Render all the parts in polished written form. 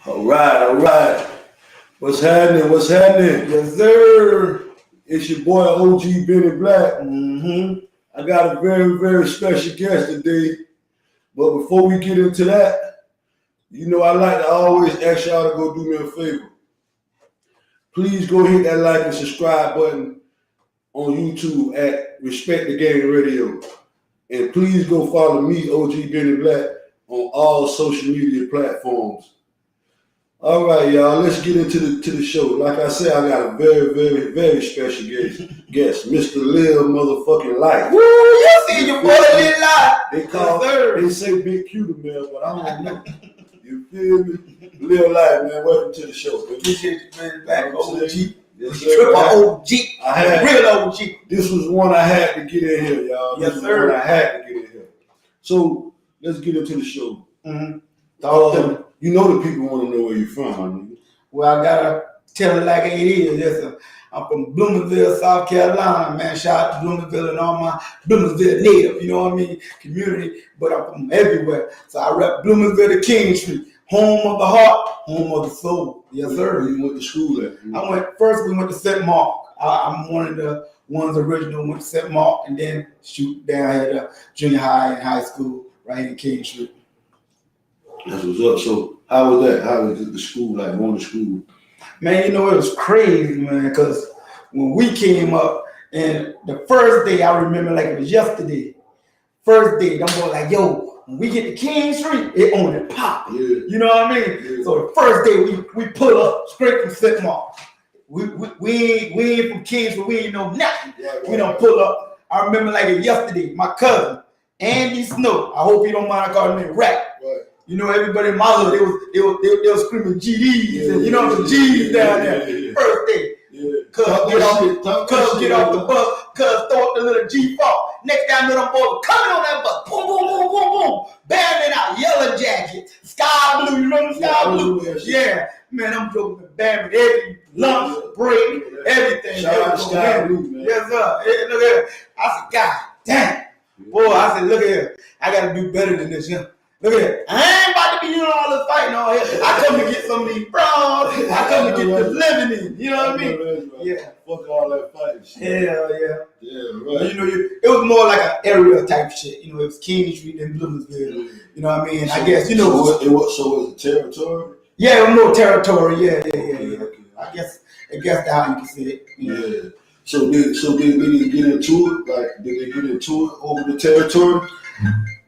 All right, all right. What's happening? What's happening? Yes, sir. It's your boy OG Benny Black. Mm-hmm. I got a very, very special guest today. But before we get into that, I like to always ask y'all to go do me a favor. Please go hit that like and subscribe button on YouTube at Respect the Game Radio. And please go follow me, OG Benny Black, on all social media platforms. All right, y'all, let's get into the show. Like I said, I got a very, very, very special guest, Mr. Lil motherfucking Life. Woo, you see your boy Lil Life. They say Big Cutie Man, but I don't know. You feel me? Lil Life, man, welcome to the show. Appreciate you, man. Back OG. Yes, Triple OG. Real OG. This was one I had to get in here, y'all. Yes, sir. I had to get in here. So let's get into the show. Mm-hmm. You know the people want to know where you're from, huh, nigga? Well, I gotta tell it like it is. Yes, sir. I'm from Bloomingville, South Carolina, man. Shout out to Bloomingville and all my Bloomingville native, you know what I mean, community. But I'm from everywhere. So I rep Bloomingville to King Street, home of the heart, home of the soul. Yes, sir. Where you went to school at? We went to St. Mark. I'm one of the ones original, went to St. Mark, and then down here to junior high and high school right here in King Street. That's what's up. So how was that? How was the school, like going to school? Man, it was crazy, man, because when we came up, and the first day, I remember like it was yesterday. First day, them boys like, yo, when we get to King Street, it on and pop. Yeah. You know what I mean? Yeah. So the first day, we pull up straight from St. Mark. We ain't from King Street, we ain't know nothing. Right. We don't pull up. I remember like it yesterday, my cousin, Andy Snow, I hope you don't mind I call him Rap. Right. You know, everybody in my hood, they was screaming GDs, and you know the G's down there. Yeah. First day, cuz get off the bus, cuz throw up the little G4. Next time, little boy coming on that bus, boom, boom, boom, boom, boom, bamming out yellow jacket, sky blue. You remember sky blue? Yeah, man, I'm joking, bamming every lunch break, everything. Shout out to Sky Blue, man. Yes, sir. Hey, look at it. I said, God damn, boy. I said, look at here, I gotta do better than this, yeah. Look at it. I ain't about to be doing all this fighting all here. I come to get some of these frauds. I come to get the living in. You know what I mean? Right. Yeah. Fuck all that fighting shit. Hell yeah. Yeah, right. You know, it was more like an area type shit. You know, it was King Street and Bloomingville. You know what I mean? I guess, you know. So it was territory? Yeah, it was more territory. Yeah. Okay. I guess that's how you can see it. Yeah. So did they get into it? Like, did they get into it over the territory?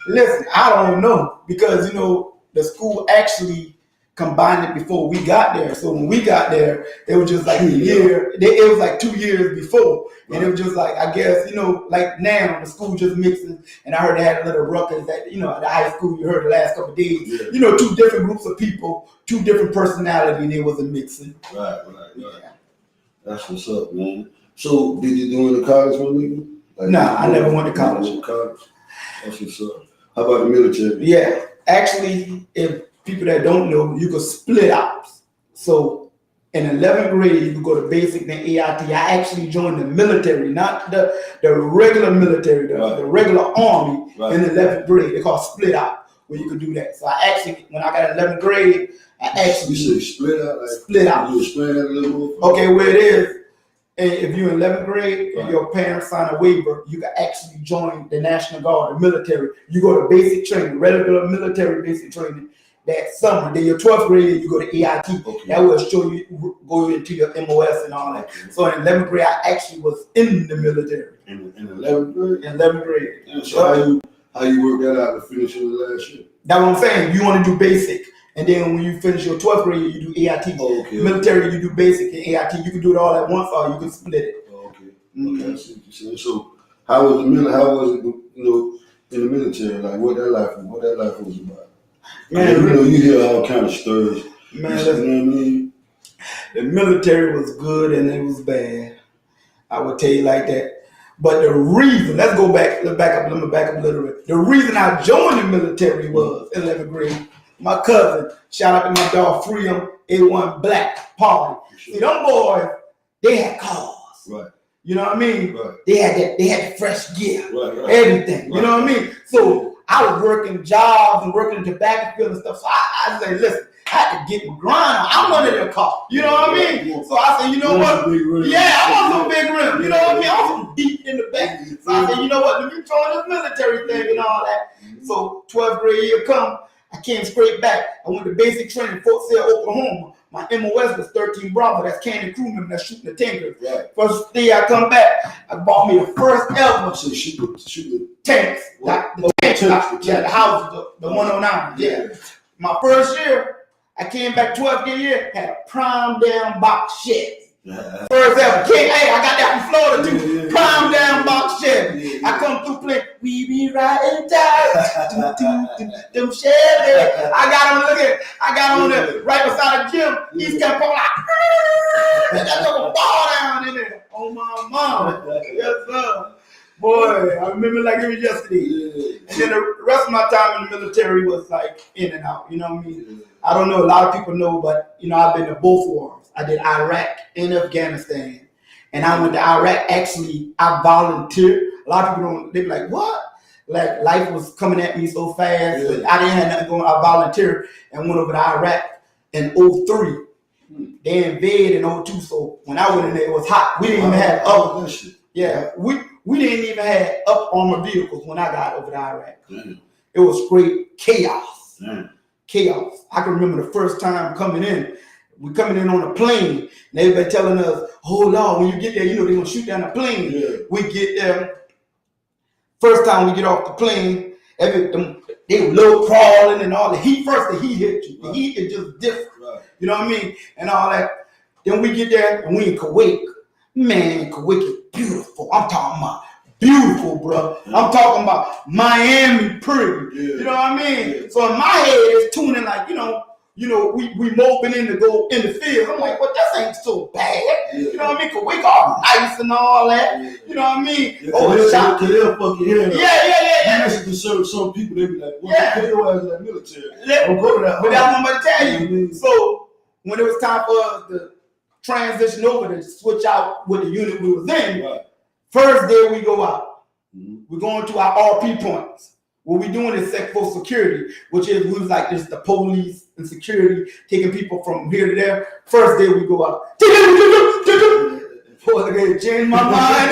Listen, I don't know because, you know, the school actually combined it before we got there. So when we got there, it was just like a year. It was like 2 years before. And it was just like, I guess, you know, like now the school just mixing. And I heard they had a little ruckus at, you know, at the high school. You heard the last couple of days. Yeah. You know, two different groups of people, two different personalities. And it was a mixing. Right. Yeah. That's what's up, man. So did you do any college, my nigga? Like, Nah, I never went to college. That's what's up. How about the military? Yeah, actually, if people that don't know, you could split ops. So in 11th grade, you could go to basic, then AIT. I actually joined the military, not the regular military, the regular army in 11th grade. They call split op, where you could do that. So I actually, when I got 11th grade, I actually... You say split out? Like, split out. You explain that a little more? Okay, where it is, if you're in 11th grade and your parents sign a waiver, you can actually join the National Guard, the military. You go to basic training, regular military basic training that summer. Then your 12th grade, you go to EIT. Okay. That will show you, go into your MOS and all that. Okay. So in 11th grade, I actually was in the military. In 11th grade? In 11th grade. Yeah, so how you work that out to finish your last year? That's what I'm saying. You want to do basic. And then when you finish your 12th grade, you do AIT. Oh, okay. Military, you do basic and AIT. You can do it all at once or you can split it. Oh, okay. Mm-hmm. Okay, I see what you're saying. So how was it, you know, in the military? Like what that life was about? Man, you know, you hear all kind of stories. Man, you know what I mean? The military was good and it was bad. I would tell you like that. But the reason, let me back up a little bit. The reason I joined the military was 11th grade. My cousin, shout out to my dog Freedom, A1 Black Party. Sure. See, them boys, they had cars. Right. You know what I mean? Right. They had fresh gear, right. Everything. Right. You know what I mean? So I was working jobs and working in the tobacco field and stuff. So I say, listen, I had to get my grind on. I wanted a car. You know what I mean? So I said, you know what? Yeah, I want some big rims. You know what I mean? I want some deep in the back. So I said, you know what? Let me join this military thing and all that. So 12th grade year come, I came straight back. I went to basic training in Fort Sill, Oklahoma. My MOS was 13 Bravo. That's Candy Crewman that's shooting the tankers. Right. First day I come back, I bought me the first ever So shoot tanks. The tanks. Yeah, the houses, the 109. Yeah. My first year, I came back 12th year, had a prime down box shed. First ever. Hey, I got that from Florida too. Prime down box shed. I come through playing, we be riding tight. Them Chevy. I got on there right beside the gym. He's kept on like, that took a ball down in there. Oh my mom. Yes, sir. Boy, I remember like it was yesterday. And then the rest of my time in the military was like in and out. You know what I mean? I don't know, a lot of people know, but you know, I've been to both wars. I did Iraq and Afghanistan. And I went to Iraq, actually, I volunteered. A lot of people don't, they be like, what? Like life was coming at me so fast, but I didn't have nothing going. I volunteered and went over to Iraq in 03. They invaded in 02, so when I went in there, it was hot. We didn't even have we didn't even have up armored vehicles when I got over to Iraq. It was straight chaos. Chaos. I can remember the first time coming in. We coming in on a plane, and everybody telling us, "Oh Lord, when you get there, you know they're gonna shoot down the plane." Yeah. We get there. First time we get off the plane, they were low crawling and all the heat. First, the heat hit you. The heat is just different. Right. You know what I mean? And all that. Then we get there, and we in Kuwait. Man, Kuwait is beautiful. I'm talking about beautiful, bro. I'm talking about Miami pretty. Yeah. You know what I mean? Yeah. So in my head, it's tuning like, you know, we moping in to go in the field. I'm like, well, this ain't so bad. Yeah. You know what I mean? Cause we got nice and all that. Yeah. You know what I mean? Yeah, they'll fuck your head up. Yeah. You listen to some people, they be like, well, put your ass in that military. Don't go to that. But that's what I'm gonna tell you. Mm-hmm. So when it was time for us to transition over to switch out with the unit we was in, right. First day we go out. Mm-hmm. We're going to our RP points. What we doing is Sec for security, which is we was like this the police and security taking people from here to there. First day we go out. Boy, they changed my mind.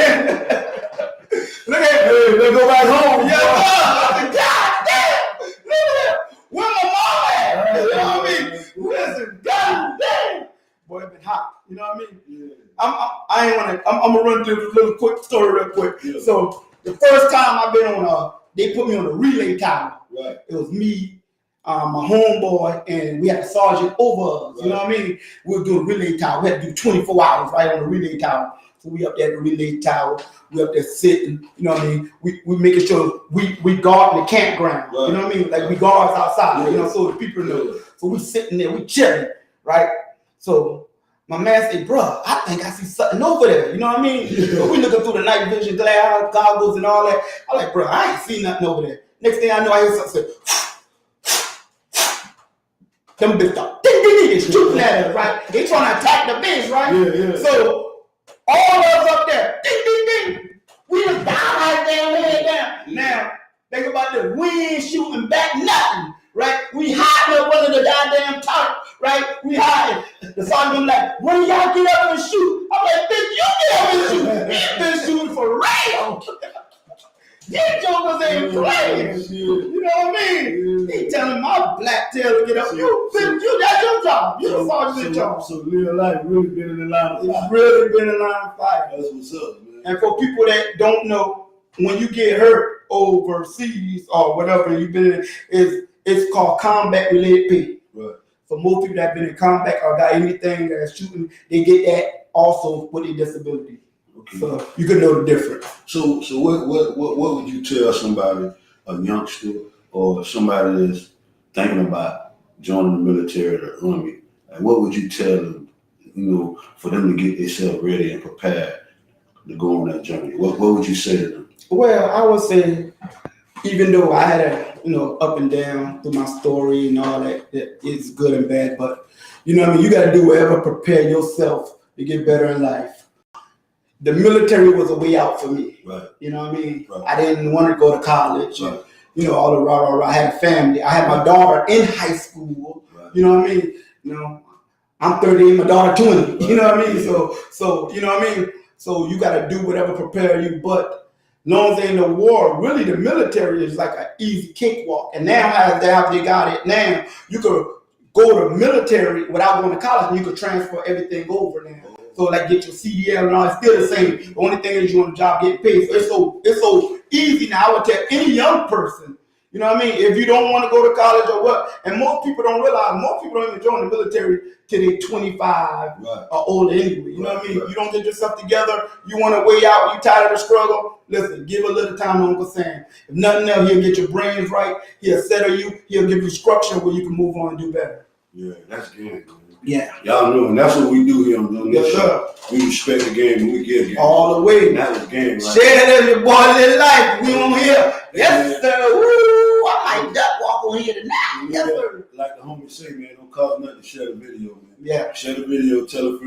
Look at me, they go back home. Yeah, God damn. Look at that. Where my mom at? You know what I mean? Listen, God damn. Boy, it's been hot. You know what I mean? Yeah. I'm gonna run through this little quick story real quick. Yeah. So the first time I've been on they put me on a relay tower. Right. It was me, my homeboy, and we had a sergeant over us. Right. You know what I mean? We were doing relay tower. We had to do 24 hours right on the relay tower. So we up there at the relay tower. We up there sitting. You know what I mean? We making sure we guarding the campground. Right. You know what I mean? Like we guards outside. Yeah. You know, so the people know. Yeah. So we sitting there, we chilling, right? So my man said, bro, I think I see something over there. You know what I mean? Yeah. So we looking through the night vision goggles and all that. I'm like, bro, I ain't seen nothing over there. Next thing I know, I hear something say, them bitches start shooting at us, right? They trying to attack the bench, right? Yeah. So all of us up there, ding, ding, ding. We just down right there, head down. Now, think about this. We ain't shooting back nothing. Right? We hiding up under the goddamn tarp, right? We hiding. The sergeant like, when y'all get up and shoot? I'm like, bitch, you get up and shoot. He's been shooting for real. These jokers ain't playing. You know what I mean? He telling my black tail to get up. You, that's your job. You're the sergeant in charge. So real life really been in the line of fire. It's really been in the line of fire. That's what's up, man. And for people that don't know, when you get hurt overseas or whatever you've been in, it's called combat related pay. Right. So most people that have been in combat or got anything that's shooting, they get that also with their disability. Okay. So you can know the difference. So what would you tell somebody, a youngster or somebody that's thinking about joining the military or the army? And what would you tell them, for them to get themselves ready and prepared to go on that journey? What would you say to them? Well, I would say, even though I had a up and down through my story and all that it's good and bad, but you know what I mean, you got to do whatever, prepare yourself to get better in life. The military was a way out for me. Right. You know what I mean? Right. I didn't want to go to college. Right. And, all the rah. I had a family. I had my daughter in high school. Right. You know what I mean? You know, I'm 38, my daughter 20. You know what I mean? So you know what I mean? So you got to do whatever prepare you. But long as they in the war, really the military is like an easy cakewalk. And now how they got it now, you could go to military without going to college, and you could transfer everything over now. So like get your CDL and all, it's still the same. The only thing is you on the job getting paid. So it's so easy now. I would tell any young person, you know what I mean? If you don't want to go to college or what, and most people don't realize, most people don't even join the military till they're 25 or older anyway. You know what I mean? You don't get yourself together, you want to way out, you tired of the struggle, listen, give a little time to Uncle Sam. If nothing else, he'll get your brains right, he'll settle you, he'll give you structure where you can move on and do better. Yeah, that's good. Yeah. Y'all know, and that's what we do here on this show. We respect the game and we give game. All the way. And that was game, right? Share it, your boy, live life. We on here. Yes, sir. Woo! I might duck walk on here tonight. Yes, sir. Like the homie say, man, don't cost nothing to share the video, man. Yeah. Share the video, tell a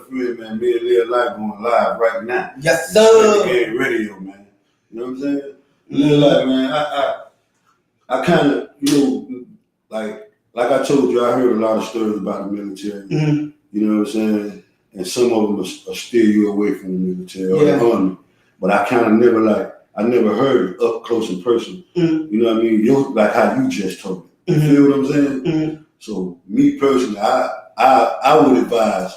friend, man. Me and Live Life going live right now. Yes, sir. Respect the game radio, man. You know what I'm saying? Live Life, man. I kind of, you know, like I told you, I heard a lot of stories about the military. Mm-hmm. You know what I'm saying? And some of them will steer you away from the military or the army. But I kind of never heard it up close and personal. Mm-hmm. You know what I mean? You're like how you just told me. You feel what I'm saying? Mm-hmm. So me personally, I would advise,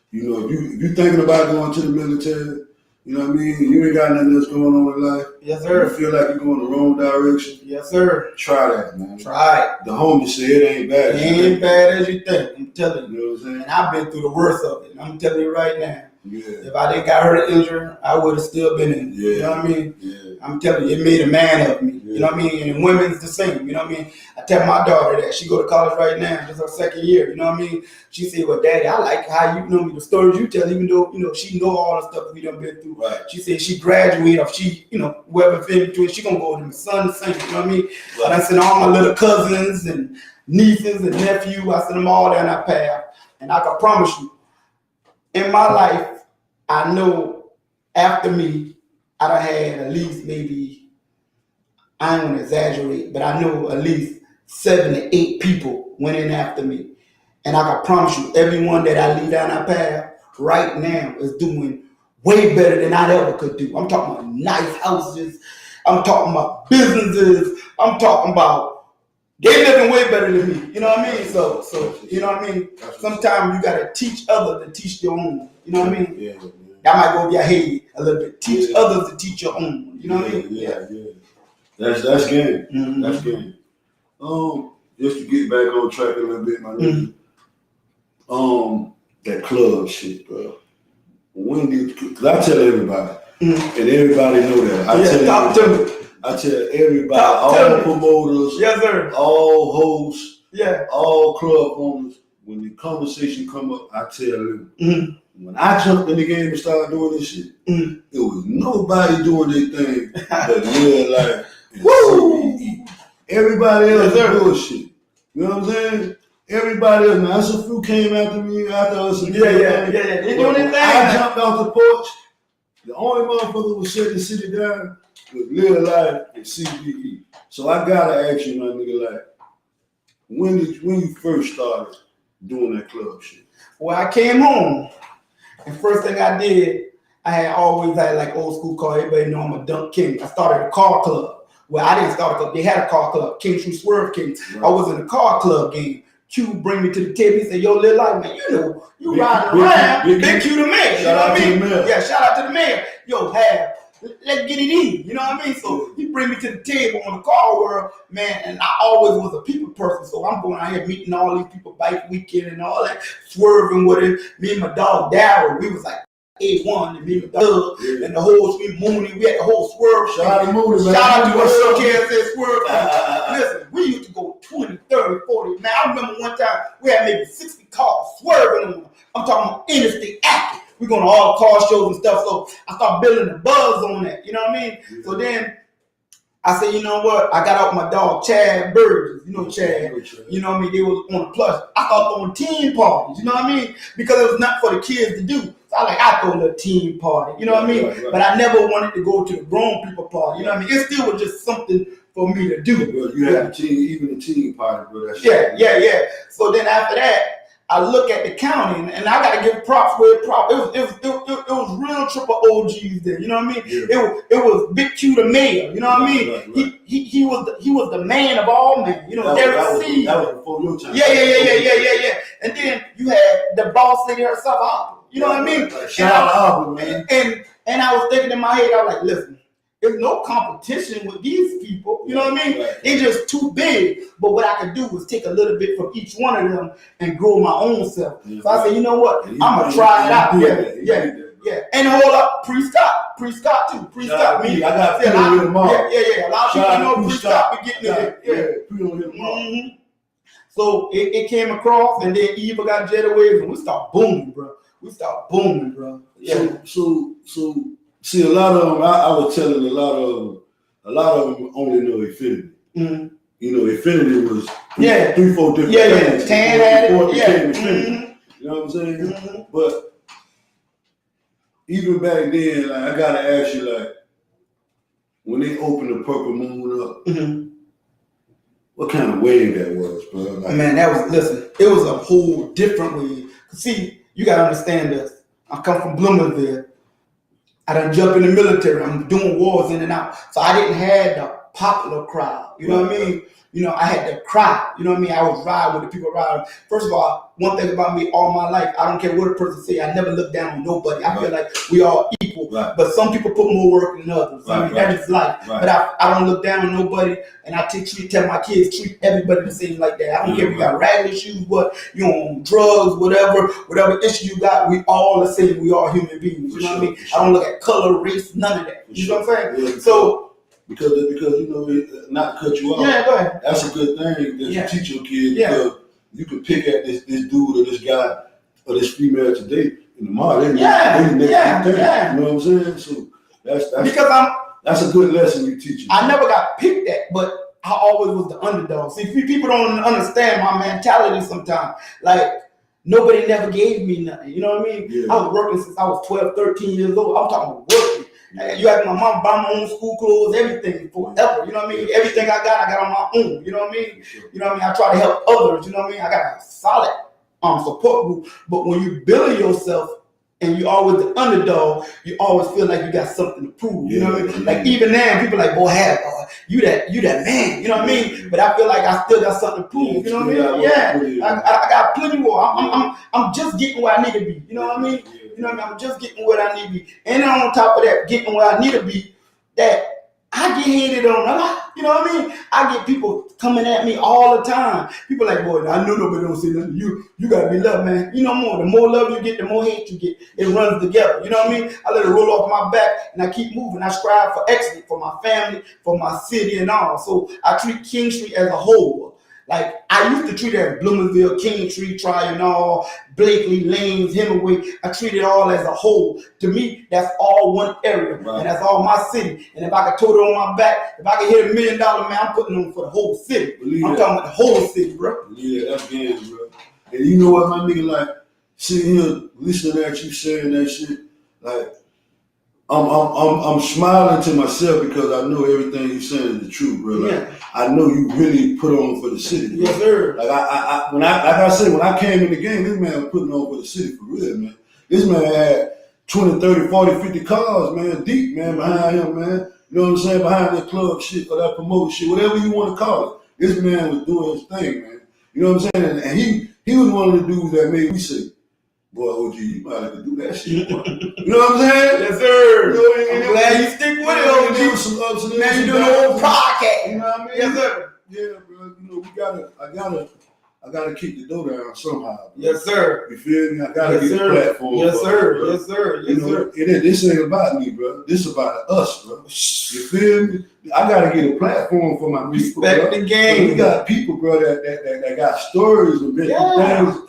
you know, if you thinking about going to the military, you know what I mean? You ain't got nothing else going on in life. Yes, sir. You feel like you're going the wrong direction. Yes, sir. Try that, man. Try it. The homie said it ain't bad. It ain't bad as you think. I'm telling you. You know what I'm saying? And I've been through the worst of it. I'm telling you right now. Yeah. If I didn't got hurt or injured, I would have still been in it. Yeah. You know what I mean? Yeah. I'm telling you, it made a man of me. Yeah. You know what I mean? And women's the same. You know what I mean? I tell my daughter that. She go to college right now. This is her second year. You know what I mean? She said, well, Daddy, I like how you know me, the stories you tell, even though, you know, she know all the stuff we done been through. Right. She said she graduated, or she, you know, whoever fit between, she gonna go to my son the same. You know what I mean? Right. I sent all my little cousins and nieces and nephews. I sent them all down that path. And I can promise you, in my life, I know after me, I done had at least maybe, I ain't gonna exaggerate, but I know at least 7 to 8 people went in after me. And I can promise you, everyone that I lead down that path right now is doing way better than I ever could do. I'm talking about nice houses. I'm talking about businesses. I'm talking about they living way better than me. You know what I mean? So you know what I mean? Sometimes you gotta teach others to teach your own. You know what I mean? Yeah. That might go over your head a little bit. Teach others to teach your own. You know what I mean? Yeah. That's game. Mm-hmm. That's game. Just to get back on track a little bit, my nigga. Mm-hmm. That club shit, bro. When did? Cause I tell everybody, and everybody know that. I tell everybody, all promoters, yes, sir, all hosts, all club owners. When the conversation come up, I tell them. Mm-hmm. When I jumped in the game and started doing this shit, it was nobody doing their thing but Live Life and CBE. Everybody else bullshit. You know what I'm saying? Everybody else. Now, that's a few came after me, after us. And They doing their thing. I jumped off the porch. The only motherfucker who was shutting the city down was Live Life and CBE. So I gotta ask you, my nigga, like, when you first started doing that club shit? Well, I came home, and first thing I did, I always had like old school car. Everybody know I'm a Dunk King. I started a car club. Well, I didn't start a club. They had a car club, King True Swerve King. Right. I was in a car club game. Q bring me to the table. He said, yo, Lil Life, man, you know, you riding around. Big Q the man. You know what I mean? Yeah, shout out to the man. Yo, let's get it in. You know what I mean? So he bring me to the table on the car world, man, and I always was a people person. So I'm going out here meeting all these people, bike weekend and all that, swerving with it. Me and my dog Daryl, we was like A1 and me and Doug and the whole sweet Mooney. We had the whole swerve. Shout out to Mooney, man. Shout out to what Show Care said swerve. Listen, we used to go 20, 30, 40. Man, I remember one time we had maybe 60 cars swerving on them. I'm talking about interstate acting. We going to all car shows and stuff. So I started building the buzz on that. You know what I mean? Yeah. So then I said, you know what? I got out my dog, Chad Burgess. You know Chad. You know what I mean? They was on the plus. I started throwing team parties. You know what I mean? Because it was not for the kids to do. So I throw a little team party. You know what I mean? Right. But I never wanted to go to the grown people party. You know what I mean? It still was just something for me to do. Bro, you had the team, even the team party, bro. That Yeah. So then after that, I look at the county, and I gotta give props where props. It was real triple OGs there. You know what I mean? Yeah. It was Big Q the mayor. You know what I mean? Right. He was the man of all men. You know, that was before your time. Yeah. And then you had the boss lady herself, Aubrey. You know what I mean? Shout out to Aubrey, man. And I was thinking in my head, I was like, listen, there's no competition with these people. You know what I mean? Right. They're just too big. But what I could do was take a little bit from each one of them and grow my own self. Yeah, so I said, you know what? I'm gonna try it out. Yeah. And hold up, Pre-Scott too. Pre-Scott. I got Pre on here tomorrow. Yeah. A lot of people know Pre-Scott be getting it. Yeah, Pre on here tomorrow. Mm-hmm. So it came across, and then Eva got Jetta Waves, and we start booming, bro. Yeah. So see, a lot of them. I was telling a lot of them only know Infinity. Mm-hmm. You know, Infinity was 3-4 different things. Tan had it. Infinity. You know what I'm saying? Mm-hmm. But even back then, like, I gotta ask you, like, when they opened the Purple Moon up, mm-hmm. what kind of wave that was, bro? Like, man, it was a whole different wave. See, you gotta understand this. I come from Bloomingville. I done jump in the military. I'm doing wars in and out. So I didn't have the popular crowd. You know what I mean? You know, I had the crowd. You know what I mean? I was riding with the people riding. First of all, one thing about me all my life, I don't care what a person say, I never look down on nobody. I feel like we all equal. Right. But some people put more work than others. Right, I mean, that is life. Right. But I don't look down on nobody, and I tell my kids, treat everybody the same like that. I don't care if you got ragged issues, what you on drugs, whatever issue you got, we all the same. We all human beings. You know what I mean? I don't look at color, race, none of that. You know what I'm saying? Yeah. So because you know, not to cut you off. Yeah, go ahead. That's a good thing that you teach your kids because you can pick at this dude or this guy or this female today and tomorrow they never thing. You know what I'm saying? So that's because that's a good lesson you teach. I never got picked at, but I always was the underdog. See, people don't understand my mentality sometimes. Like, nobody never gave me nothing. You know what I mean? Yeah. I was working since I was 12, 13 years old. I'm talking about working. You had my mom buy my own school clothes, everything forever. You know what I mean? Everything I got on my own. You know what I mean? You know what I mean? I try to help others. You know what I mean? I got a solid support group. But when you build yourself and you always the underdog, you always feel like you got something to prove. You know what I mean? Like even now, people like, boy, you that man. You know what I mean? But I feel like I still got something to prove. You know what I mean? Yeah. I got plenty more. I'm just getting where I need to be. You know what I mean? You know what I mean? I'm just getting where I need to be. And then on top of that, getting where I need to be, that I get hated on a lot. You know what I mean? I get people coming at me all the time. People like, boy, I know nobody don't say nothing. You gotta be loved, man. You know more. The more love you get, the more hate you get. It runs together. You know what I mean? I let it roll off my back and I keep moving. I strive for excellence for my family, for my city and all. So I treat King Street as a whole. Like, I used to treat it as Bloomingville, King Street, Trianal, Blakely, Lanes, Hemingway. I treat it all as a whole. To me, that's all one area, and that's all my city. And if I could tote it on my back, if I could hit $1 million, man, I'm putting on for the whole city. I'm talking about the whole city, bro. Yeah, that's good, bro. And you know what, my nigga, like, sitting here listening at you saying that shit, like, I'm smiling to myself because I know everything you're saying is the truth, bro. Like, I know you really put on for the city, bro. Yes, sir. Like when I came in the game, this man was putting on for the city for real, man. This man had 20, 30, 40, 50 cars, man, deep, man, behind him, man. You know what I'm saying? Behind that club shit or that promoter shit, whatever you want to call it. This man was doing his thing, man. You know what I'm saying? And he was one of the dudes that made me say, boy, OG, you might have to do that shit, boy. You know what I'm saying? Yes, sir. You know, I'm glad you stick with it, OG. There was some ups and downs. Now you doing the whole podcast. You know what I mean? Yes, sir. Yeah, bro. You know, I gotta keep the door down somehow. Bro. Yes, sir. You feel me? I gotta get a platform. Yes, sir. Bro. Yes, sir. Yes, you know, sir. This ain't about me, bro. This is about us, bro. You feel me? I gotta get a platform for my people. Respect bro. the game. We got people, bro, that got stories and things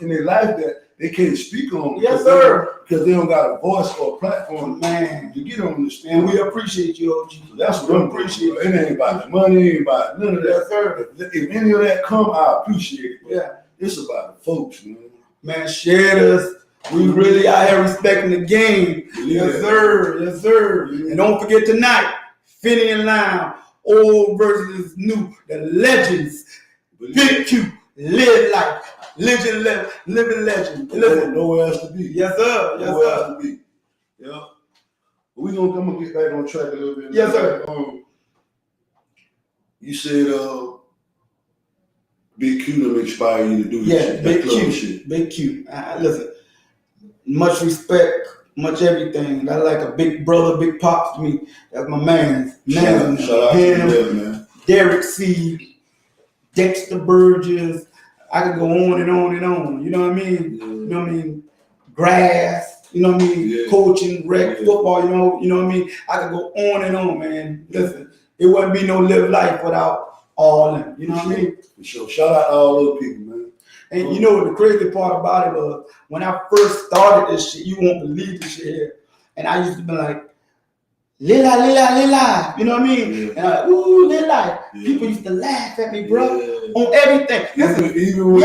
in their life that they can't speak on. Yes, sir. Because they don't got a voice or a platform, man, to get on the stand. And we appreciate you, OG. So that's what I'm appreciating. It ain't about the money, it ain't about none of that. Yes, sir. If any of that come, I appreciate it. Bro. Yeah. It's about the folks, man. Man, share this. We really out here respecting the game. Yes, sir. Yes, sir. And don't forget tonight, Finney and Lime, old versus new. The legends. Big Q. Live life. Living legend. Nowhere else to be. Yes, sir. Yes, Nowhere sir. else to be. Yeah. We're gonna get back on track a little bit. Yes, sir. You said Big Q done inspire you to do this shit. Big Q. Shit. Big Q. Listen, much respect, much everything. That's like a big brother, big pops to me. That's my man. Shout out to you, man. Derek C, Dexter Burgess. I could go on and on and on. You know what I mean? Yeah. You know what I mean? Grass. You know what I mean? Yeah. Coaching, rec, football. You know what I mean? I could go on and on, man. Listen, it wouldn't be no live life without all them. You know what I mean? For sure. Shout out to all those people, man. And you know what the crazy part about it was, when I first started this shit, you won't believe this shit here. And I used to be like, Lila. You know what I mean? Yeah. And I'm like, ooh, Lila. Yeah. People used to laugh at me, bro, Yeah. on everything. Listen, Even with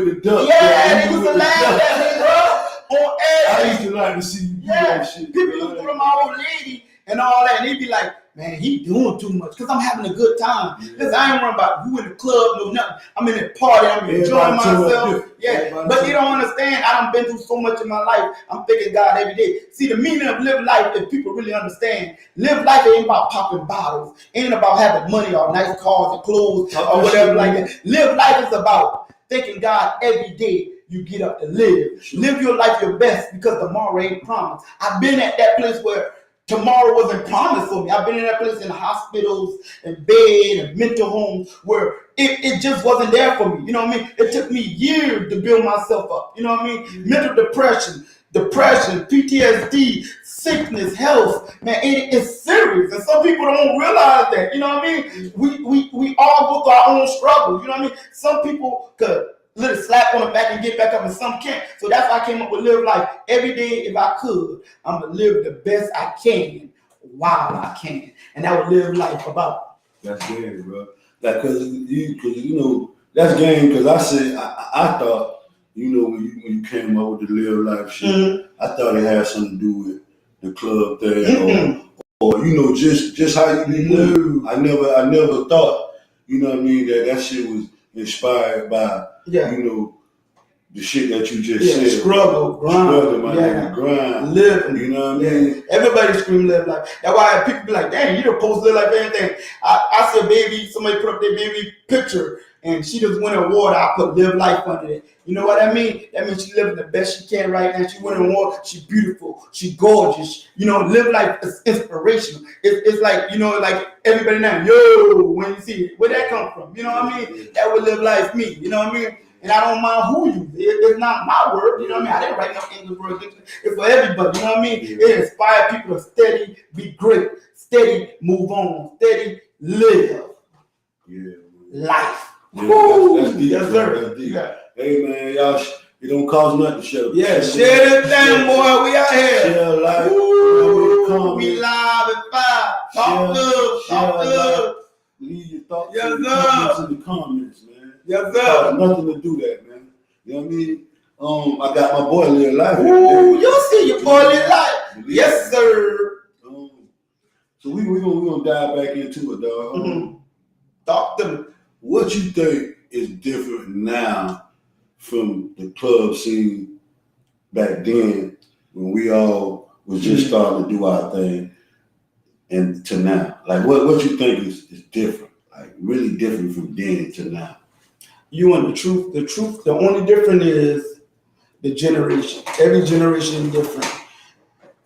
the duck. yeah, they used to laugh at me, bro, on I everything. used to like to see you do Yeah, that shit. people used to put on my old lady and all that, and they'd be like, man, he doing too much, because I'm having a good time. Yeah. Listen, I ain't worrying about who in the club, no nothing. I'm in the party, I'm enjoying myself. Yeah, but you don't understand, I done been through so much in my life. I'm thanking God every day. See, the meaning of live life, if people really understand, live life ain't about popping bottles, ain't about having money or nice cars and clothes or whatever like that. Live life is about thanking God every day you get up to live. Sure. Live your life your best, because tomorrow ain't promised. I've been at that place where tomorrow wasn't promised for me. I've been in that place in hospitals and bed and mental homes where it just wasn't there for me. You know what I mean? It took me years to build myself up. You know what I mean? Mental depression, PTSD, sickness, health, man, it's serious. And some people don't realize that. You know what I mean? We all go through our own struggles. You know what I mean? Some people could literally slap on the back and get back up, and some can't. So that's why I came up with live life. Every day, if I could, I'm gonna live the best I can while I can, and that would live life about. That's game, bro. Like, cause you know that's game. Cause I said I thought, you know, when you came up with the live life shit, I thought it had something to do with the club thing, or you know, just how you be moving. I never thought, you know what I mean, that shit was inspired by, you know, the shit that you just said. Struggle, grind, grind, living. You know what I mean? Everybody scream live life. That's why people be like, "Damn, you don't post live life anything." I see a baby, somebody put up their baby picture, and she just won an award. I put live life under it. You know what I mean? That means she's living the best she can right now. She won an award. She's beautiful. She's gorgeous. You know, live life is inspirational. It's like, you know, like everybody now, yo, when you see it, where that come from? You know what I mean? That would live life me. You know what I mean? And I don't mind who you. It's not my word. You know what I mean? I didn't write no English word. It's for everybody. You know what I mean? It inspires people to steady, be great, steady, move on, steady, live life. Yeah, that's deep. Yes, sir. That's deep. Yeah. Hey man, y'all, it don't cost nothing to shut up. Yeah, share this thing, boy. We out here. Share life. We live at 5. Talk good. Leave your thoughts in the comments, man. Yes, sir. Nothing to do that, man. You know what I mean? I got my boy Live Life. Ooh, you see your boy Live Life. Yes, sir. So we gonna dive back into it, dog. Talk to me. What you think is different now from the club scene back then when we all was just starting to do our thing, and to now? Like what you think is different? Like really different from then to now? You want the truth? The only difference is the generation. Every generation is different.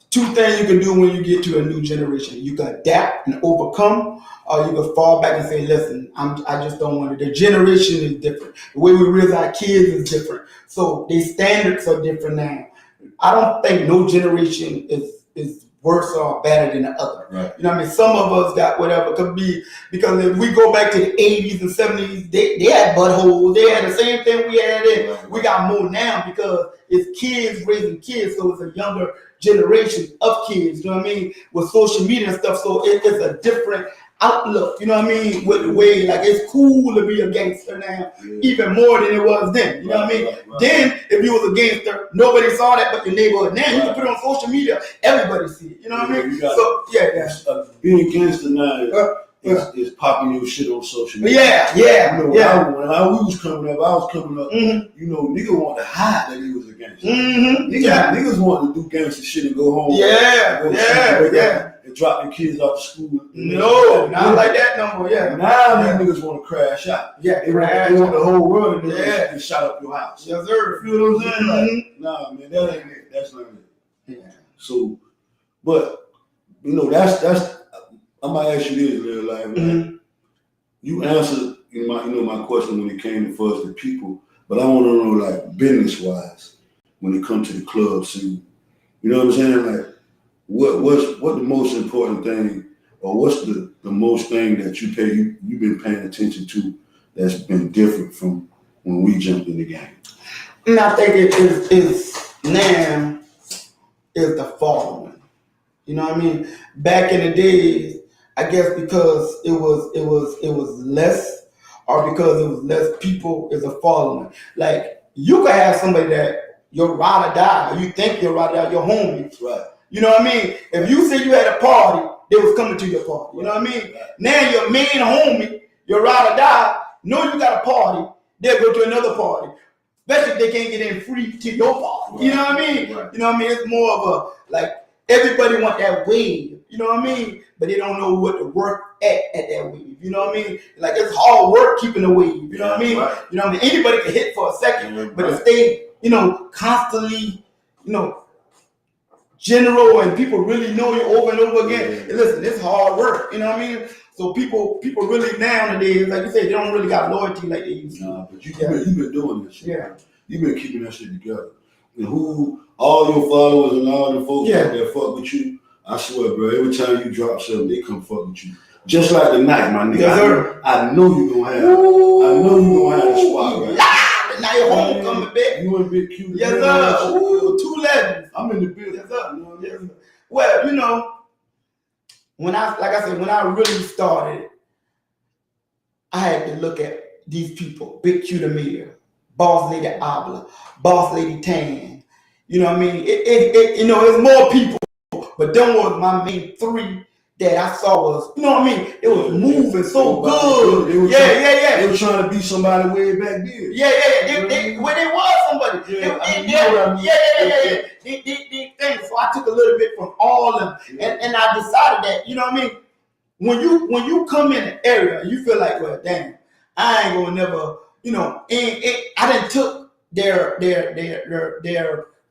Two things you can do when you get to a new generation. You can adapt and overcome, or you can fall back and say, listen, I just don't want it. The generation is different. The way we raise our kids is different. So their standards are different now. I don't think no generation is worse or better than the other. Right. You know what I mean? Some of us got whatever could be, because if we go back to the 80s and 70s, they had buttholes. They had the same thing we had then. Right. We got more now because it's kids raising kids, so it's a younger generation of kids, you know what I mean, with social media and stuff. So it's a different outlook, you know what I mean, with the way, like, it's cool to be a gangster now, even more than it was then, you know what I mean? Right. Then, if you was a gangster, nobody saw that but your neighborhood. Now, you can put it on social media, everybody see it, you know what I mean? So, being a gangster now is popping your shit on social media. Yeah. You know, when we was coming up, you know, niggas wanted to hide that he was a gangster. Niggas wanted to do gangster shit and go home. And drop their kids off to school. No, not like that no more. Now these niggas want to crash out. They want the whole world to shut up your house. Yes, sir. You know what I'm saying? Like, nah, man, that ain't it. That's not it. So, but you know, that's. I might ask you this, real life. Man. You answered my question when it came to first the people, but I want to know, like, business wise, when it comes to the club scene. You know what I'm saying? Like, what the most important thing, or what's the most thing that you've been paying attention to that's been different from when we jumped in the game? And I think it is now is the following. You know what I mean? Back in the days, I guess because it was less, or because it was less people is a following. Like, you could have somebody that you're ride or die, or you think you're ride or die, your homies. Right. You know what I mean? If you said you had a party, they was coming to your party. You know what I mean? Right. Now your main homie, your ride or die, know you got a party, they'll go to another party. Especially if they can't get in free to your party. Right. You know what I mean? Right. You know what I mean? It's more of a, like, everybody want that wave. You know what I mean? But they don't know what to work at that wave. You know what I mean? Like, it's hard work keeping the wave. You know what I mean? Right. You know what I mean? Anybody can hit for a second, but if they, constantly, general and people really know you over and over again, and listen, it's hard work. You know what I mean? So people really nowadays, like you say, they don't really got loyalty like they used to. Nah, but you've been doing this shit. Yeah. You've been keeping that shit together. And all your followers and all the folks that fuck with you, I swear, bro, every time you drop something, they come fuck with you. Just like the night, my nigga. Yes, sir. I know you gonna have the squad right. Now you're homecoming back. You and Big Q. Yes, sir. Ooh, 2 legends. I'm in the building. Yes, sir. Yes, sir. Well, when I really started, I had to look at these people: Big Q the Mayor, Boss Lady Abla, Boss Lady Tan. You know what I mean? It's more people, but them was my main 3 that I saw was, you know what I mean? It was moving so good. They were trying to be somebody way back then. They was somebody. So I took a little bit from all of them, and I decided that, you know what I mean? When you come in an area, you feel like, well, damn, I ain't gonna never, I didn't took their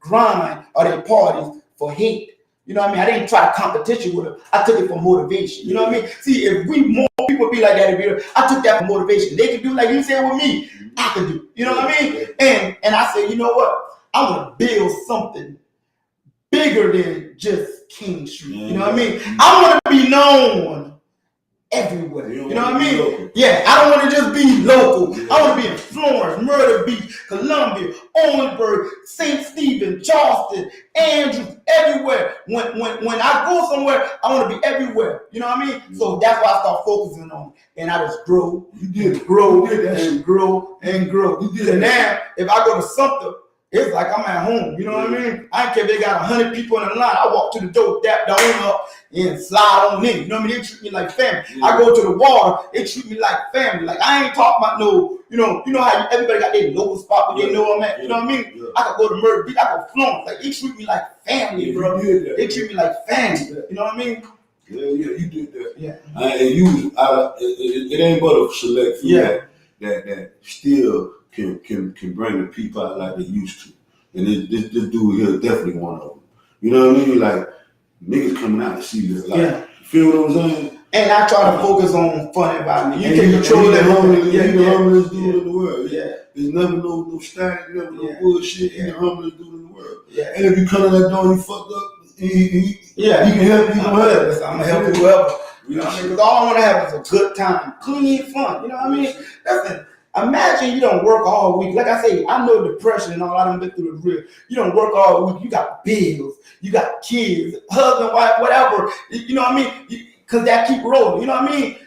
grind or their parties for hate. You know what I mean? I didn't try competition with them. I took it for motivation. You know what I mean? See, if more people be like that, I took that for motivation. They can do like you said with me. I can do. You know what I mean? And I said, you know what? I want to build something bigger than just King Street. You know what I mean? I want to be known everywhere. You know what I mean? Yeah, I don't want to just be local. I want to be in Florence, Myrtle Beach, Columbia, Owensboro, St. Stephen, Charleston, Andrews, everywhere. When I go somewhere, I want to be everywhere. You know what I mean? So that's why I start focusing on it. And I just grow. You did grow and grow and grow. And now, if I go to Sumter, it's like I'm at home. You know what I mean? I don't care if they got 100 people in the line. I walk to the door, dap the owner up, and slide on in. You know what I mean? They treat me like family. I go to the water, they treat me like family. Like, I ain't talking about no, you know how everybody got their local spot where they know I'm at. You know what I mean? I could go to Myrtle Beach, I could Florence. Like, they treat me like family, bro. They treat me like family. You know what I mean? Yeah, you did that. Yeah. And it ain't but a select few that still can bring the people out like they used to. And this dude here is definitely one of them. You know what I mean? Like, niggas coming out to see this. Like, you feel what I'm saying? And I try to focus on fun environment. You can control that humble. You're the humblest dude in the world. Yeah. There's never no static, never no bullshit. You're the humblest dude in the world. Yeah. And if you come to that door and you fucked up, he can help you. I'm gonna help whoever. You know what I mean? Because all I want to have is a good time, clean, fun. You know what I mean? Listen, imagine you don't work all week. Like I say, I know depression and all. I done been through the real. You don't work all week. You got bills. You got kids, husband, wife, whatever. You know what I mean? Because that keep rolling. You know what I mean?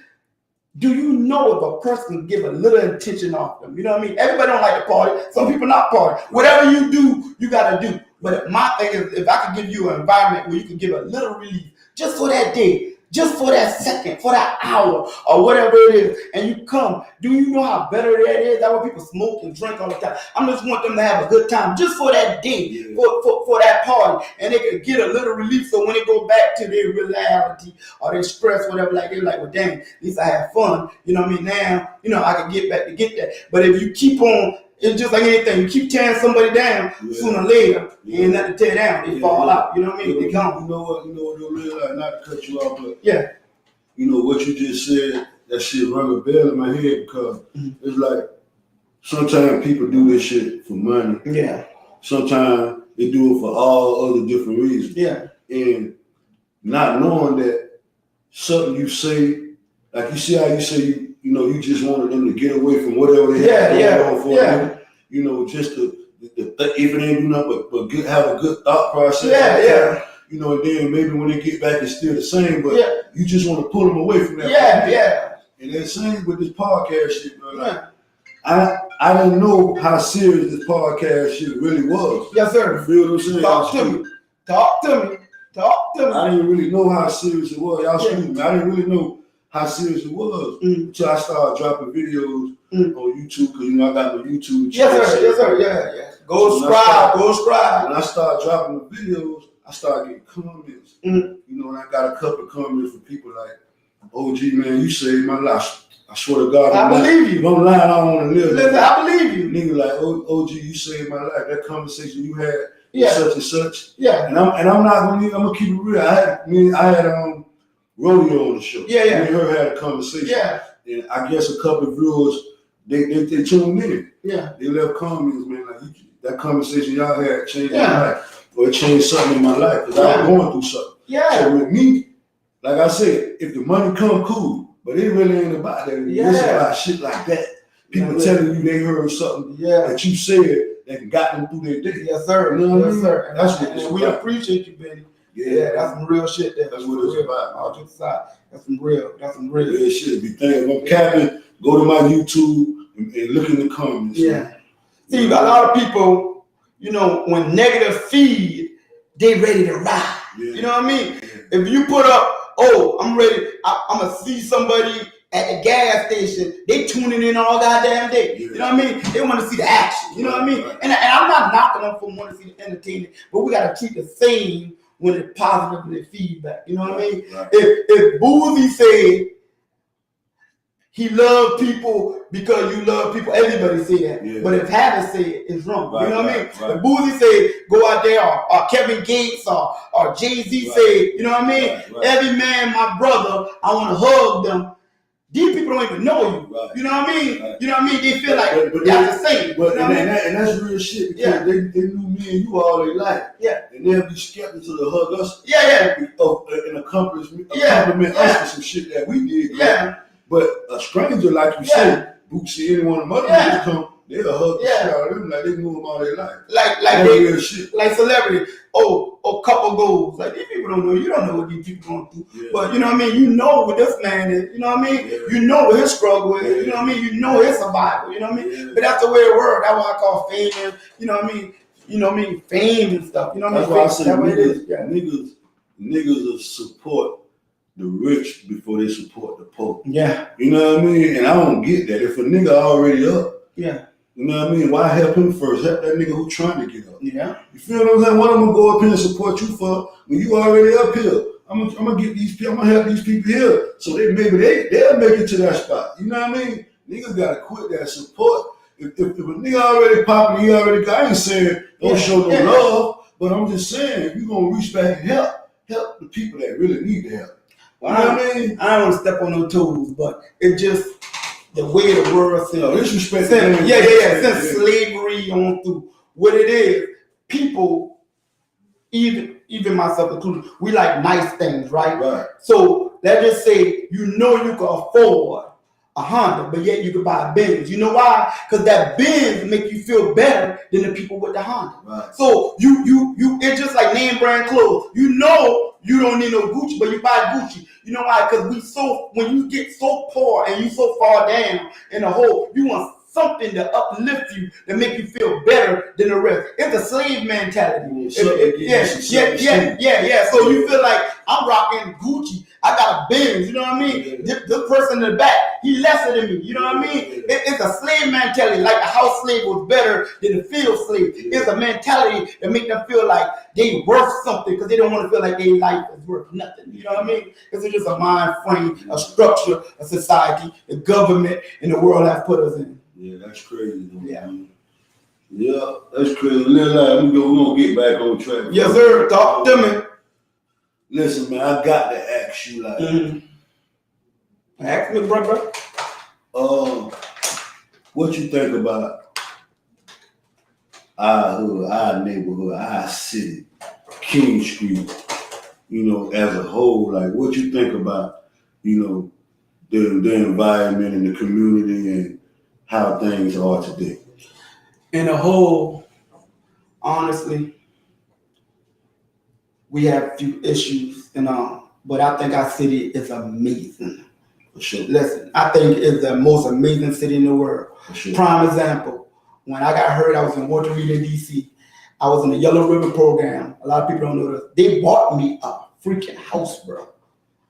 Do you know if a person can give a little attention off them? You know what I mean? Everybody don't like to party. Some people not party. Whatever you do, you got to do. But my thing is, if I could give you an environment where you can give a little relief, just for that day, just for that second, for that hour, or whatever it is, and you come. Do you know how better that is? That's why people smoke and drink all the time. I just want them to have a good time, just for that day, for that party, and they can get a little relief. So when they go back to their reality or their stress, whatever, like they're like, well, dang, at least I had fun. You know what I mean? Now, you know, I can get back to get that. But if you keep on, it's just like anything. You keep tearing somebody down, sooner or later, ain't nothing to tear down. They fall out. You know what I mean? They come. You know what you'll realize, not to cut you off, but yeah, you know what you just said, that shit rung a bell in my head because it's like sometimes people do this shit for money. Yeah. Sometimes they do it for all other different reasons. Yeah. And not knowing that something you say, like you see how you say you know, you just wanted them to get away from whatever they had going on for them. You know, just if it ain't do nothing but have a good thought process. You know, and then maybe when they get back, it's still the same, but you just want to pull them away from that. And that same with this podcast shit, bro. Like, I didn't know how serious this podcast shit really was. Yes, sir. You feel what I'm saying? Talk to me. I didn't really know how serious it was. Y'all excuse me. I didn't really know how serious it was until I started dropping videos on YouTube, because you know I got my YouTube channel. Yes, sir. Yeah. Go subscribe. When I started dropping the videos, I started getting comments. You know, and I got a couple of comments from people like, OG, man, you saved my life. I swear to God, I believe you. If I'm lying, I don't want to live. Listen, I believe you. Nigga like, OG, you saved my life. That conversation you had such and such. Yeah. And I'm not gonna. I'm gonna keep it real. I had Rodeo on the show. Me and her had a conversation. Yeah. And I guess a couple of viewers they tuned in. Yeah. They left comments, man. Like that conversation y'all had changed my life, or it changed something in my life because I was going through something. Yeah. So with me, like I said, if the money come, cool. But it really ain't about that. It's about shit like that. People telling you they heard something that you said that got them through their day. Yes, sir. You know what I mean? Sir. That's what it's and we about. appreciate you, Benny. Yeah, that's some real shit there. That's what it's about. All to the side. That's some real real shit. Be thinking. If I'm capping, go to my YouTube and look in the comments. Yeah. See, a lot of people, you know, when negative feed, they ready to ride. Yeah. You know what I mean? Yeah. If you put up, oh, I'm ready, I'm gonna see somebody at the gas station, they tuning in all goddamn day. Yeah. You know what I mean? They want to see the action. You know what I mean? Right. And I'm not knocking them for wanting to see the entertainment, but we gotta treat the same when it's positively feedback. You know what I mean? Right. If Boozy said he loved people because you love people, everybody say that. Yeah. But if Habit said it, it's wrong. Right, you know what I mean? Right. If Boozy said go out there, or Kevin Gates or Jay-Z said, you know what I mean? Right. Every man, my brother, I want to hug them. These people don't even know you. Right. You know what I mean? Right. You know what I mean? They feel like but that's the same. But and that's real shit because they knew me and you all their life. Yeah. And they'll be skeptical to hug us. And compliment us for some shit that we did. Yeah. But a stranger, like you said, Bootsy, any one of them other niggas come, they'll hug the shit out of them like they knew them all their life. Like they shit. Like celebrity. Oh, couple goals. Like these people don't know. You don't know what these people going through. Yeah. But you know what I mean? You know what this man is. You know what I mean? Yeah. You know what his struggle is. You know what I mean? You know his survival. You know what I mean? Yeah. But that's the way it works. That's what I call fame. You know what I mean? You know what I mean? Fame and stuff. You know what I mean? That's why I say niggas will support the rich before they support the poor. Yeah. You know what I mean? And I don't get that. If a nigga already up, you know what I mean? Why help him first? Help that nigga who trying to get up. Yeah. You feel what I'm saying? What I'm gonna go up here and support you for when you already up here? I'm gonna get these people, I'm gonna help these people here. So they'll make it to that spot. You know what I mean? Niggas gotta quit that support. If a nigga already popping, he already got, I ain't saying don't show no love, but I'm just saying you gonna reach back and help the people that really need the help. You know what I mean? I don't want to step on no toes, but it just the way the world says. Disrespect. Since slavery on through what it is, people, even myself included, we like nice things, right? Right. So let's just say you can afford a Honda, but yet you can buy a Benz. You know why? Because that Benz make you feel better than the people with the Honda. Right. So you it's just like name brand clothes. You know you don't need no Gucci, but you buy Gucci. You know why? Because when you get so poor and you so far down in the hole, you want something to uplift you, to make you feel better than the rest. It's a slave mentality. So you feel like I'm rocking Gucci I got a Benz, you know what I mean? This person in the back, he lesser than me, you know what I mean? It's a slave mentality, like the house slave was better than the field slave. It's a mentality that make them feel like they worth something because they don't want to feel like their life is worth nothing, you know what I mean? It's just a mind frame, a structure, a society, the government, and the world has put us in. Yeah, that's crazy. Though, Yeah. man. Yeah, that's crazy. We're gonna get back on track. Yes, sir. Talk to me. Listen, man, I got to ask you, like, Ask me, brother. what you think about our hood, our neighborhood, our city, King Street, you know, as a whole? Like, what you think about, you know, the environment and the community and how things are today? In a whole, honestly, we have a few issues, but I think our city is amazing. For sure. Listen, I think it's the most amazing city in the world. For sure. Prime example, when I got hurt, I was in Walter Reed in DC. I was in the Yellow Ribbon program. A lot of people don't know this. They bought me a freaking house, bro.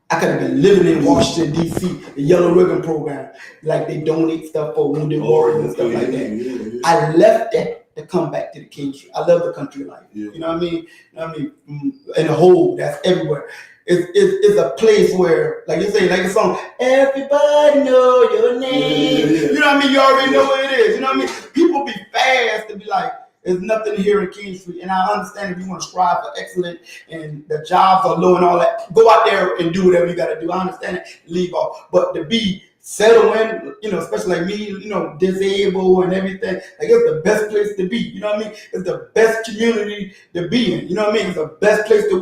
I could have been living in Washington, D.C., the Yellow Ribbon program. Like, they donate stuff for wounded warriors and stuff like that. Yeah. I left that to come back to the King Street. I love the country life. Yeah. You know what I mean? You know what I mean? In the whole, that's everywhere. It's a place where, like you say, like a song, everybody know your name. Yeah. You know what I mean? You already know what it is. You know what I mean? People be fast to be like, there's nothing here in King Street. And I understand if you want to strive for excellence and the jobs are low and all that, go out there and do whatever you got to do. I understand it, leave off. But to be settling, you know, especially like me, you know, disabled and everything, like it's the best place to be. You know what I mean? It's the best community to be in. You know what I mean? It's the best place to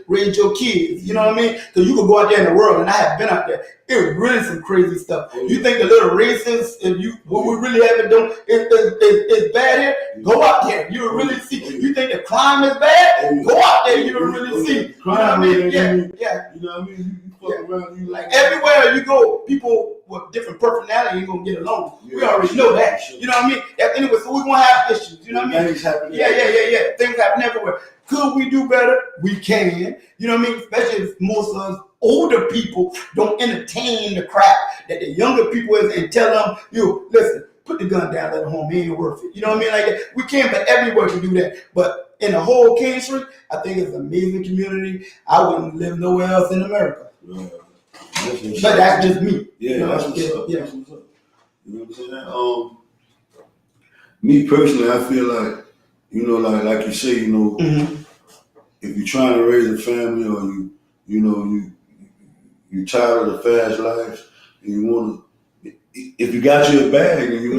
raise your kids. You know what I mean? Because you can go out there in the world, and I have been out there. It was really some crazy stuff. You think the little races, what we really haven't done is bad here? Go out there. You'll really see. You think the crime is bad? Go out there. You'll really see. You know what I mean? Yeah. You know what I mean? You fuck around, you like everywhere you go, people with different personality ain't gonna get along. Yeah, we already know that. Sure. You know what I mean? Anyway, so we're gonna have issues. You know what I mean? Things happen. Yeah. Things happen everywhere. Could we do better? We can. You know what I mean? Especially if most of us older people don't entertain the crap that the younger people is and tell them, you listen, put the gun down, let it home. He ain't worth it. You know what I mean? Like that. We can, but everywhere can do that. But in the whole King Street, I think it's an amazing community. I wouldn't live nowhere else in America. Yeah. But that's just me. Yeah, you know, that's what's up. Yeah. That's what's up. You know what I'm saying? Me personally, I feel like, you know, like you say, you know, if you're trying to raise a family or you're tired of the fast life and you want to, if you got your bag and you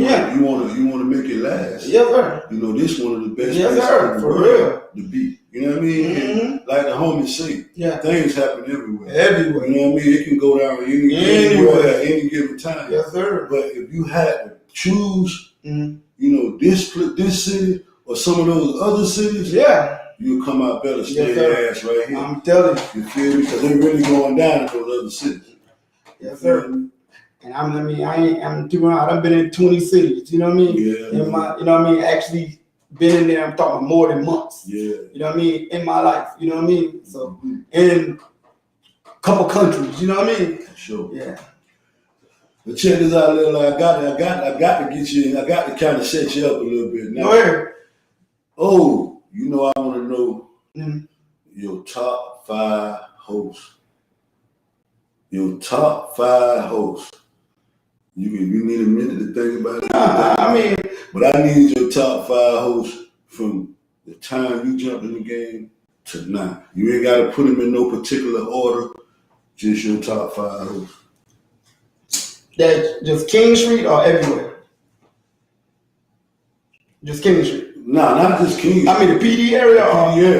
want to make it last. Yes, sir. You know, this one of the best places in the world to be. You know what I mean? And like the homies say, things happen everywhere. Everywhere. You know what I mean? It can go down anywhere at any given time. Yes, sir. But if you had to choose, you know, this city or some of those other cities, you'll come out better. Stay your ass right here. I'm telling you. You feel me? Because they're really going down in those other cities. Yes, sir. And I'm been in 20 cities, you know what I mean? Yeah. You know what I mean? Actually been in there, I'm talking more than months. Yeah. You know what I mean? In my life, you know what I mean? So, in a couple countries, you know what I mean? Sure. Yeah. But check this out, Lil. I got to get you, I got to kind of set you up a little bit now. Go ahead. Oh, you know, I want to know your top 5 hosts. Your top 5 hosts. You need a minute to think about it. But I need your top 5 hosts from the time you jumped in the game to now. You ain't got to put them in no particular order. Just your top 5 hosts. That just King Street or everywhere? Just King Street. Nah, not just King Street. I mean the PD area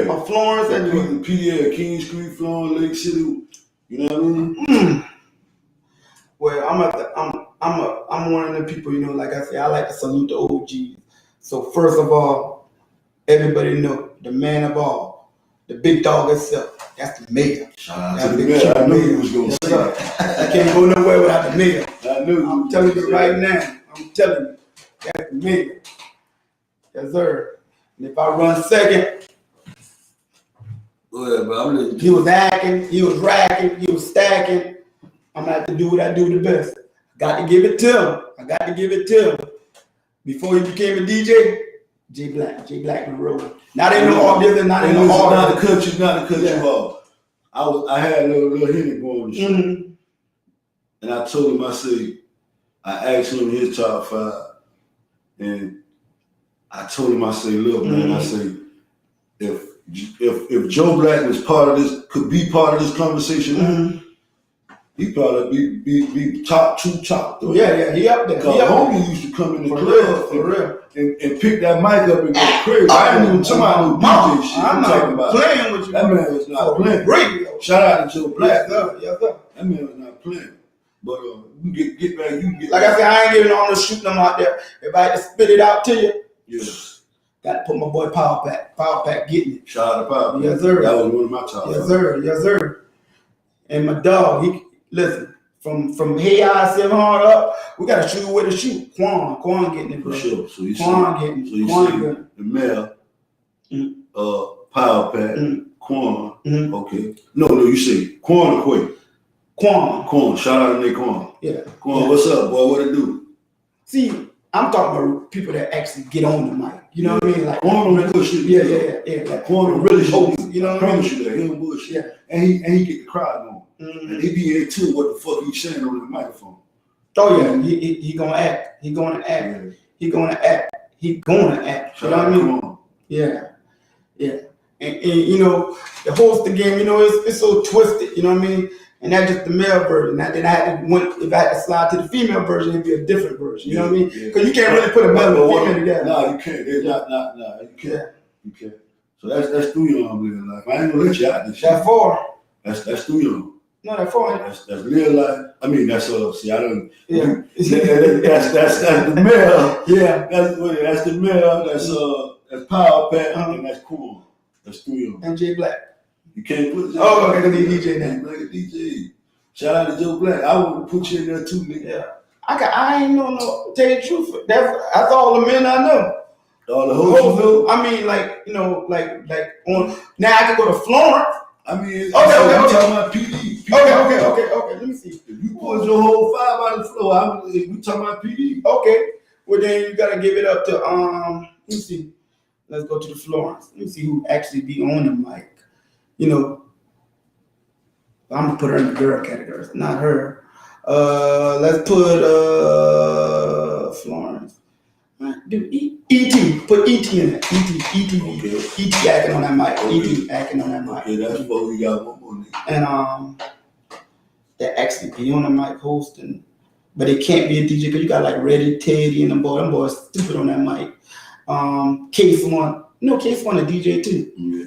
or Florence and PD, King Street, Florence, Lake City. You know what I mean? Well, I'm one of the people, you know, like I say, I like to salute the OGs. So first of all, everybody know the man of all, the big dog itself. That's the mayor. That's the mayor. I knew you was gonna say that. I can't go nowhere without the mayor. I knew. I'm telling you right now. I'm telling you, that's the mayor. Yes, sir. And if I run second, Go ahead, bro. I'm letting He was acting, he was racking, he was stacking. I'm gonna have to do what I do the best. Got to give it to him. Before he became a DJ, J Black been rolling. Now they know all this and not in the Not hard. to cut you off. I had a little Henny going on the show. Mm-hmm. And I told him, I asked him his top 5. And I told him, look, man, I say, if Joe Black was could be part of this conversation, he'd probably be top 2, top 3. Yeah, he up there. Because homie used to come in the club for real. And pick that mic up and go crazy. I ain't even talking about no DJ shit. I'm talking not about playing with you. That man was not playing. Radio. Shout out to Joe Black. Yes, sir. That man was not playing. But you get back, Like I said, I ain't giving on to shoot them out there. If I had to spit it out to you, yeah. got to put my boy Power Pack getting it. Shout out to Power Pack. Yes, sir. That was one of my top. Yes, sir. And my dog, listen, from Hey I 700 up, we got to shoot where to shoot. Quan getting it, bro. For sure. So you Quan getting it. So you Quan see getting the Mel, Power Pack, Quan. Okay. No, you say Quan or Quay? Quan. Shout out to Nick Quan. Yeah. Quan, what's up, boy? What it do? See, I'm talking about people that actually get on the mic. You know what I mean? Like Quan don't bullshit. Yeah. Like Quan really host. host. You know I what I mean? promise you that. He don't bullshit. Yeah. And he get the crowd going. And he be into what the fuck he's saying on the microphone. Oh yeah, he gonna act. He gonna act. Yeah. He gonna act. He gonna act. You know what I mean? Yeah. And you know, the host again, you know, it's so twisted. You know what I mean? And that's just the male version. Now, then I had to if I had to slide to the female version, it'd be a different version. You know what I mean? Because you can't really put a male and female together. No, you can't. It's not. You can't. Yeah. You can't. So that's through your living life. I ain't gonna let you out this shit. That's 4. That's through your. No, that's 4. That's real life. I mean, that's see. I don't. Yeah. That's the male. Yeah. That's the male. That's Power Pack and that's cool. That's through your. And J Black. You can't put. Okay, gonna be DJ now. Like a DJ. Shout out to Joe Black. I want to put you in there too, nigga. Yeah. I ain't no. Tell you the truth. That's all the men I know. All the hoes. I mean, like you know, like on. Now I can go to Florence. I mean, okay. talking about PD. Okay. Let me see. If you pull your whole 5 out of the floor, we talking about PD. Okay. Well, then you gotta give it up to let me see. Let's go to the Florence. Let me see who actually be on the mic. You know, I'm gonna put her in the girl category, not her. Let's put Florence. Do E.T. Put E.T. in it. E.T. Okay. E.T. acting on that mic. E.T. acting on that mic. Okay, that's what we got one more nigga. And they actually be on the mic hosting, but it can't be a DJ because you got like Reddy, Teddy, and them boys stupid on that mic. Case-One a DJ too. Yeah.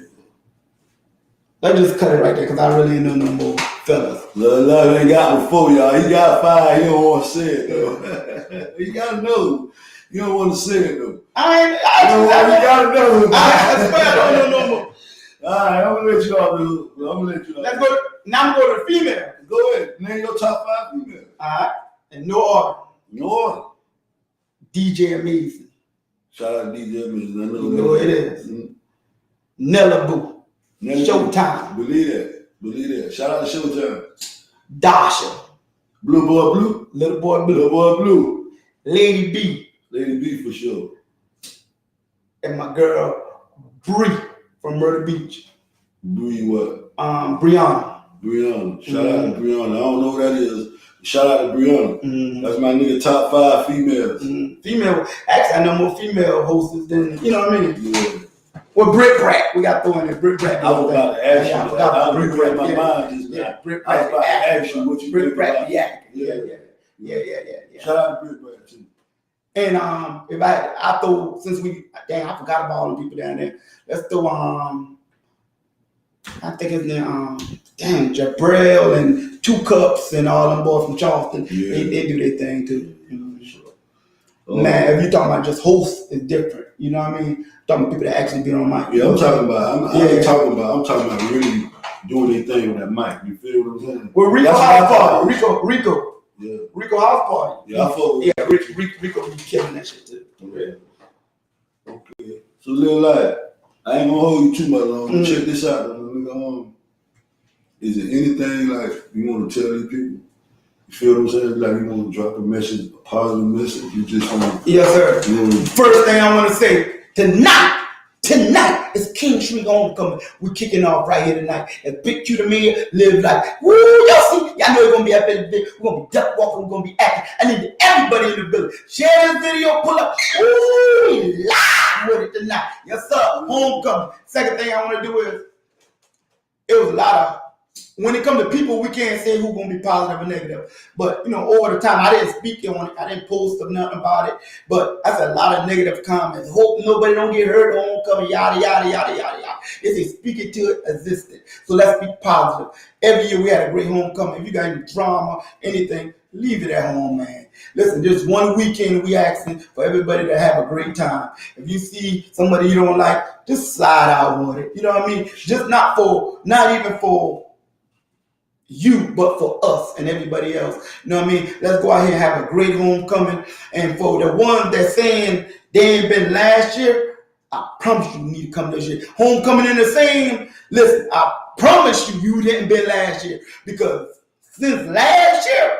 Let's just cut it right there because I really ain't know no more fellas. Love ain't got before y'all. He got 5. He don't want to say it though. You gotta know. You don't want to say it though. I gotta know. I swear I don't know no more. All right, I'm gonna let you off. I'm gonna let you off. Let's go. Now I'm going to the female. Go ahead. Name your top 5 females. All right. And no order. No order. DJ Amazing. Shout out to DJ Amazing. I know You know who it is. Nella Boo. Showtime. Believe that. Shout out to Showtime. Dasha. Blue Boy Blue. Little Boy Blue. Little Boy Blue. Lady B. Lady B for sure. And my girl Bree from Myrtle Beach. Bree what? Brianna. Shout out to Brianna. I don't know who that is. Shout out to Brianna. That's my nigga top 5 females. Female. Actually, I know more female hosts than, you know what I mean? Yeah. Well, Britt Brat. We got throwing in Britt Brat. I was about to ask you. I forgot about Britt Britt Brat. Brat. My mind just Yeah, Britt I was Brat. about to ask you what you Britt think Brat. about. Yeah. Shout out to Britt Brat too. And if I throw, since I forgot about all the people down there. Let's throw I think his name Jabril and 2 Cups and all them boys from Charleston. Yeah. They do their thing too. Sure. Man, if you talking about just hosts, it's different. You know what I mean? Talking about people that actually be on mic. Yeah, I'm talking about really doing their thing with that mic. You feel what I'm saying? Well, Rico House Party. Rico. Yeah. Rico House Party. Yeah, I fuck with Rico be killing that shit too. Okay. So Lil Light, I ain't gonna hold you too much long. Check this out. is there anything like you want to tell these people? You feel what I'm saying? Like you want to drop a message, a positive message. You just want to. Yes, sir. You First thing I want to say, tonight is King Street Homecoming. We're kicking off right here tonight. As Big Q the Mayor live like, woo, y'all see, y'all know it's going to be up there today. We're going to be duck walking, we're going to be acting. I need everybody in the building. Share this video, pull up. Woo, live with it tonight. Yes, sir. Homecoming. Second thing I want to do is, it was a lot of, when it comes to people, we can't say who's going to be positive or negative. But, over the time, I didn't speak on it. I didn't post or nothing about it. But I said a lot of negative comments. Hope nobody don't get hurt on homecoming, yada, yada, yada, yada, yada. It's a speak it to it existed. So let's be positive. Every year we had a great homecoming. If you got any drama, anything, leave it at home, man. Listen, just one weekend we asking for everybody to have a great time. If you see somebody you don't like, just slide out with it. You know what I mean? Just not even for you, but for us and everybody else. You know what I mean? Let's go out here and have a great homecoming. And for the ones that saying they ain't been last year, I promise you need to come this year. Homecoming in the same. Listen, I promise you didn't been last year. Because since last year,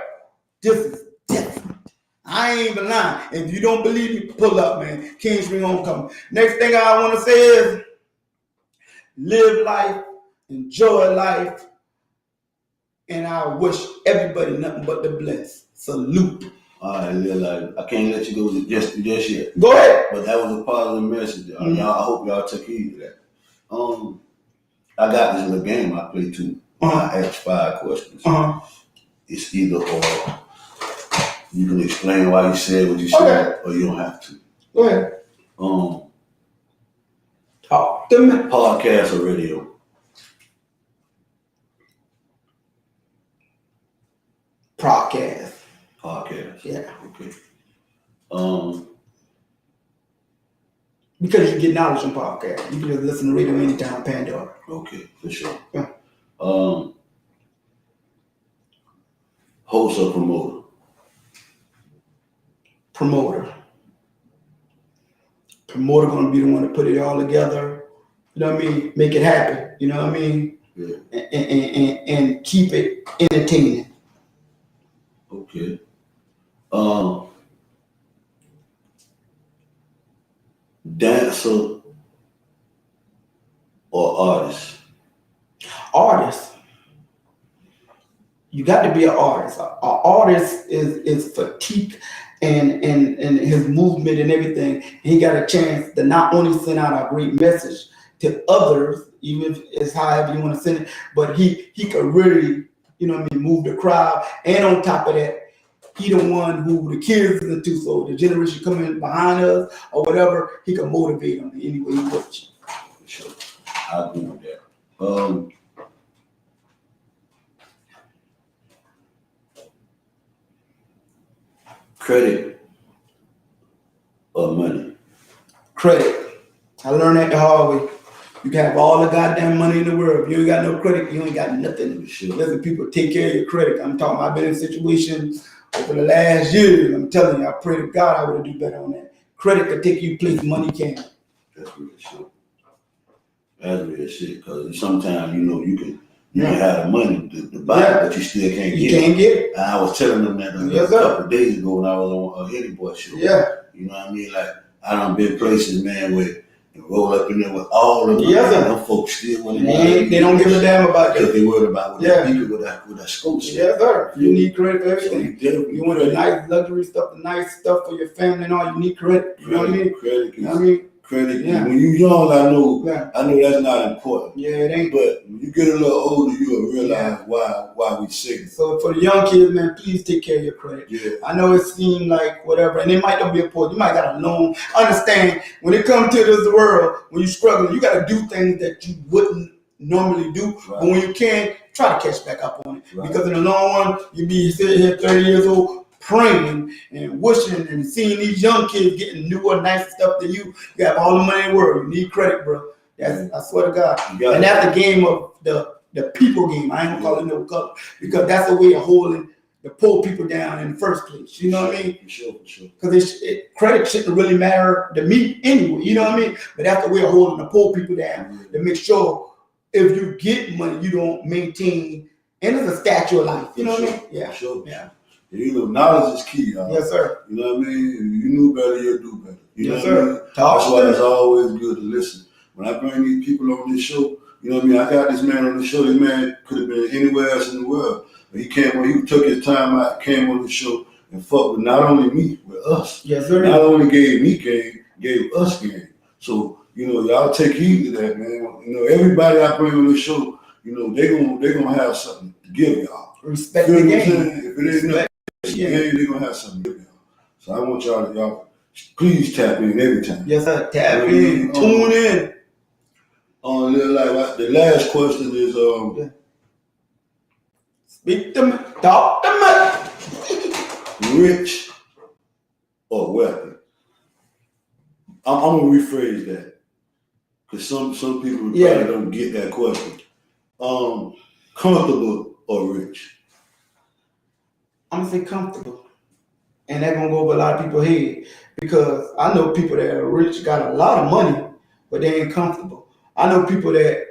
this is different. I ain't even lying. If you don't believe me, pull up, man. King Street Homecoming. Next thing I want to say is live life, enjoy life, and I wish everybody nothing but the bless. Salute. All right, Lil, I can't let you go just yet. Go ahead. But that was a positive message. Y'all, I hope y'all took heed of that. I got this little game I play too. I ask 5 questions. It's either or. You can explain why you said what you said, or you don't have to. Go ahead. Talk to me. Podcast or radio? Podcast. Yeah. Okay. Because you get knowledge on podcast. You can just listen to radio anytime, Pandora. Okay, for sure. Yeah. Host or promoter? Promoter gonna be the one to put it all together. You know what I mean? Make it happen. You know what I mean? Yeah. And keep it entertaining. Okay. Dancer or artist? Artist. You got to be an artist. An artist is fatigued and his movement and everything. He got a chance to not only send out a great message to others, even if it's however you want to send it, but he could really, move the crowd. And on top of that, he the one who the kids listen to, so the generation coming behind us or whatever, he can motivate them any way he wants. Sure. I agree with that. Credit or money? Credit. I learned that the hard way. You can have all the goddamn money in the world. If you ain't got no credit, you ain't got nothing. Sure. Listen, people, take care of your credit. I'm talking about, I've been in situations over the last year. I'm telling you, I pray to God I would do better on that. Credit could take you places money can't. That's real shit. That's real shit. Because sometimes, you can have the money to buy it, but you still can't get it. You can't get it. And I was telling them that a couple of days ago when I was on a Hitty Boy show. Yeah. You know what I mean? Like, I done been places, man, where you roll up in there with all of them. Yeah. Them folks still want to They don't give a damn about because that. they worried about what that people with that scope shit. Yeah, sir. You need credit for So everything. you You want the nice luxury stuff, the nice stuff for your family and all, you need credit. You know what I mean? Credit. You know what I mean? Credit. Yeah. When you young, I know that's not important. Yeah, it ain't. But when you get a little older, you'll realize why we sick. So for the young kids, man, please take care of your credit. Yeah. I know it seemed like whatever, and it might not be important. You might got a loan. Understand, when it comes to this world, when you struggle, you got to do things that you wouldn't normally do. Right. But when you can, try to catch back up on it. Right. Because in the long run, you be sitting here 30 years old, praying and wishing and seeing these young kids getting newer, nicer stuff than you. You have all the money in the world. You need credit, bro. I swear to God. And that's the game of the people game. I ain't gonna call it no color, because that's the way of holding the poor people down in the first place. You know what I mean? For sure. Because credit shouldn't really matter to me anyway. You know what I mean? But that's the way of holding the poor people down to make sure if you get money, you don't maintain, and it's a statue of life. You know what I mean? Yeah. Sure. Yeah. And, you know, knowledge is key, y'all. Yes, sir. You know what I mean? If you knew better, you'll do better. You Yes, know what I sir. mean? That's why it's always good to listen. When I bring these people on this show, you know what I mean? I got this man on the show. This man could have been anywhere else in the world. But he came when he took his time out, came on the show and fucked with not only me, with us. Yes, sir. Not only gave me game, gave us game. So, you know, y'all take heed to that, man. You know, everybody I bring on the show, you know, they gonna have something to give y'all. Respect You the know what I'm game. saying? If it ain't nothing, they're gonna have something to give y'all. So I want y'all please tap in every time. Yes, sir. Tap in, tune in. Like the last question is Speak to me, talk to me. rich or wealthy? I'm gonna rephrase that because some people probably don't get that question. Comfortable or rich? I'm gonna say comfortable, and that's gonna go over a lot of people's head because I know people that are rich, got a lot of money, but they ain't comfortable. I know people that,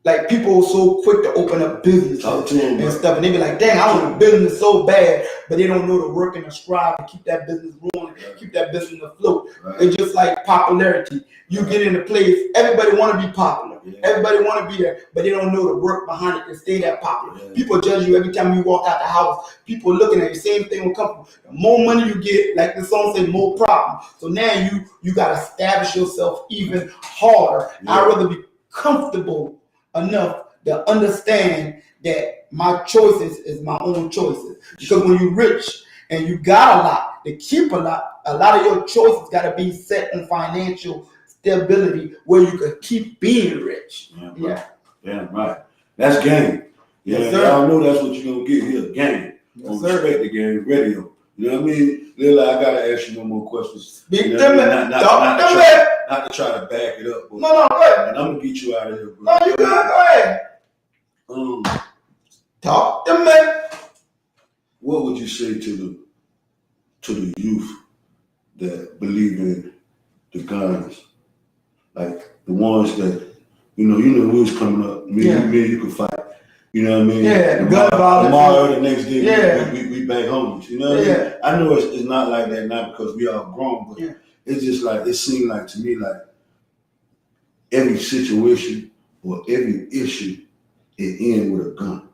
like, people are so quick to open up businesses and stuff, and they be like, dang, I want a business so bad, but they don't know the work and the strive to keep that business rolling, keep that business afloat. Right. It's just like popularity. You get in a place, everybody want to be popular. Yeah. Everybody want to be there, but they don't know the work behind it to stay that popular. Yeah. People judge you every time you walk out the house. People looking at you, same thing with comfortable. The more money you get, like the song said, more problem. So now you got to establish yourself even harder. Yeah. I'd rather be comfortable enough to understand that my choices is my own choices. Because when you're rich and you got a lot, to keep a lot of your choices got to be set in financial stability where you can keep being rich. Yeah, right. That's game. Yeah, Yes, sir. y'all know that's what you're gonna get here. Game. Yes, sir. Respect the game. Radio. You know what I mean? Lila, I gotta ask you no more questions. Speak You know to what me. I mean? Not to try to back it up. But, No, go ahead. and I'm gonna get you out of here, bro. No, you good. Go ahead. Talk to me. What would you say to the youth that believe in the guns? Like the ones that, you know, we was coming up, me and you could fight. You know what I mean? Yeah, the gun violence. Tomorrow, the next day, we back homies. You know what I mean? Yeah. I know it's not like that now because we all grown, but it's just like, it seemed like to me like every situation or every issue, it ends with a gun.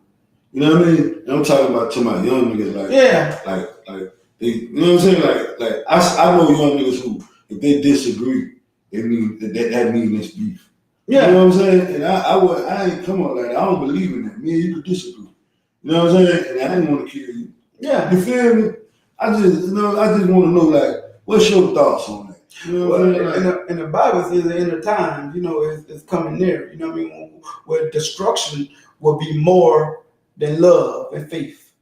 You know what I mean? And I'm talking about to my young niggas, like they, you know what I'm saying? Like I know young niggas who, if they disagree, it mean that means it's beef. Yeah. You know what I'm saying? And I ain't come up like that. I don't believe in that. Me and you could disagree. You know what I'm saying? And I didn't want to kill you. Yeah. You feel me? I just want to know, like, what's your thoughts on that? You know what I'm saying? Like, and the Bible says the end of time, you know, is coming near. You know what I mean? Where destruction will be more than love and faith.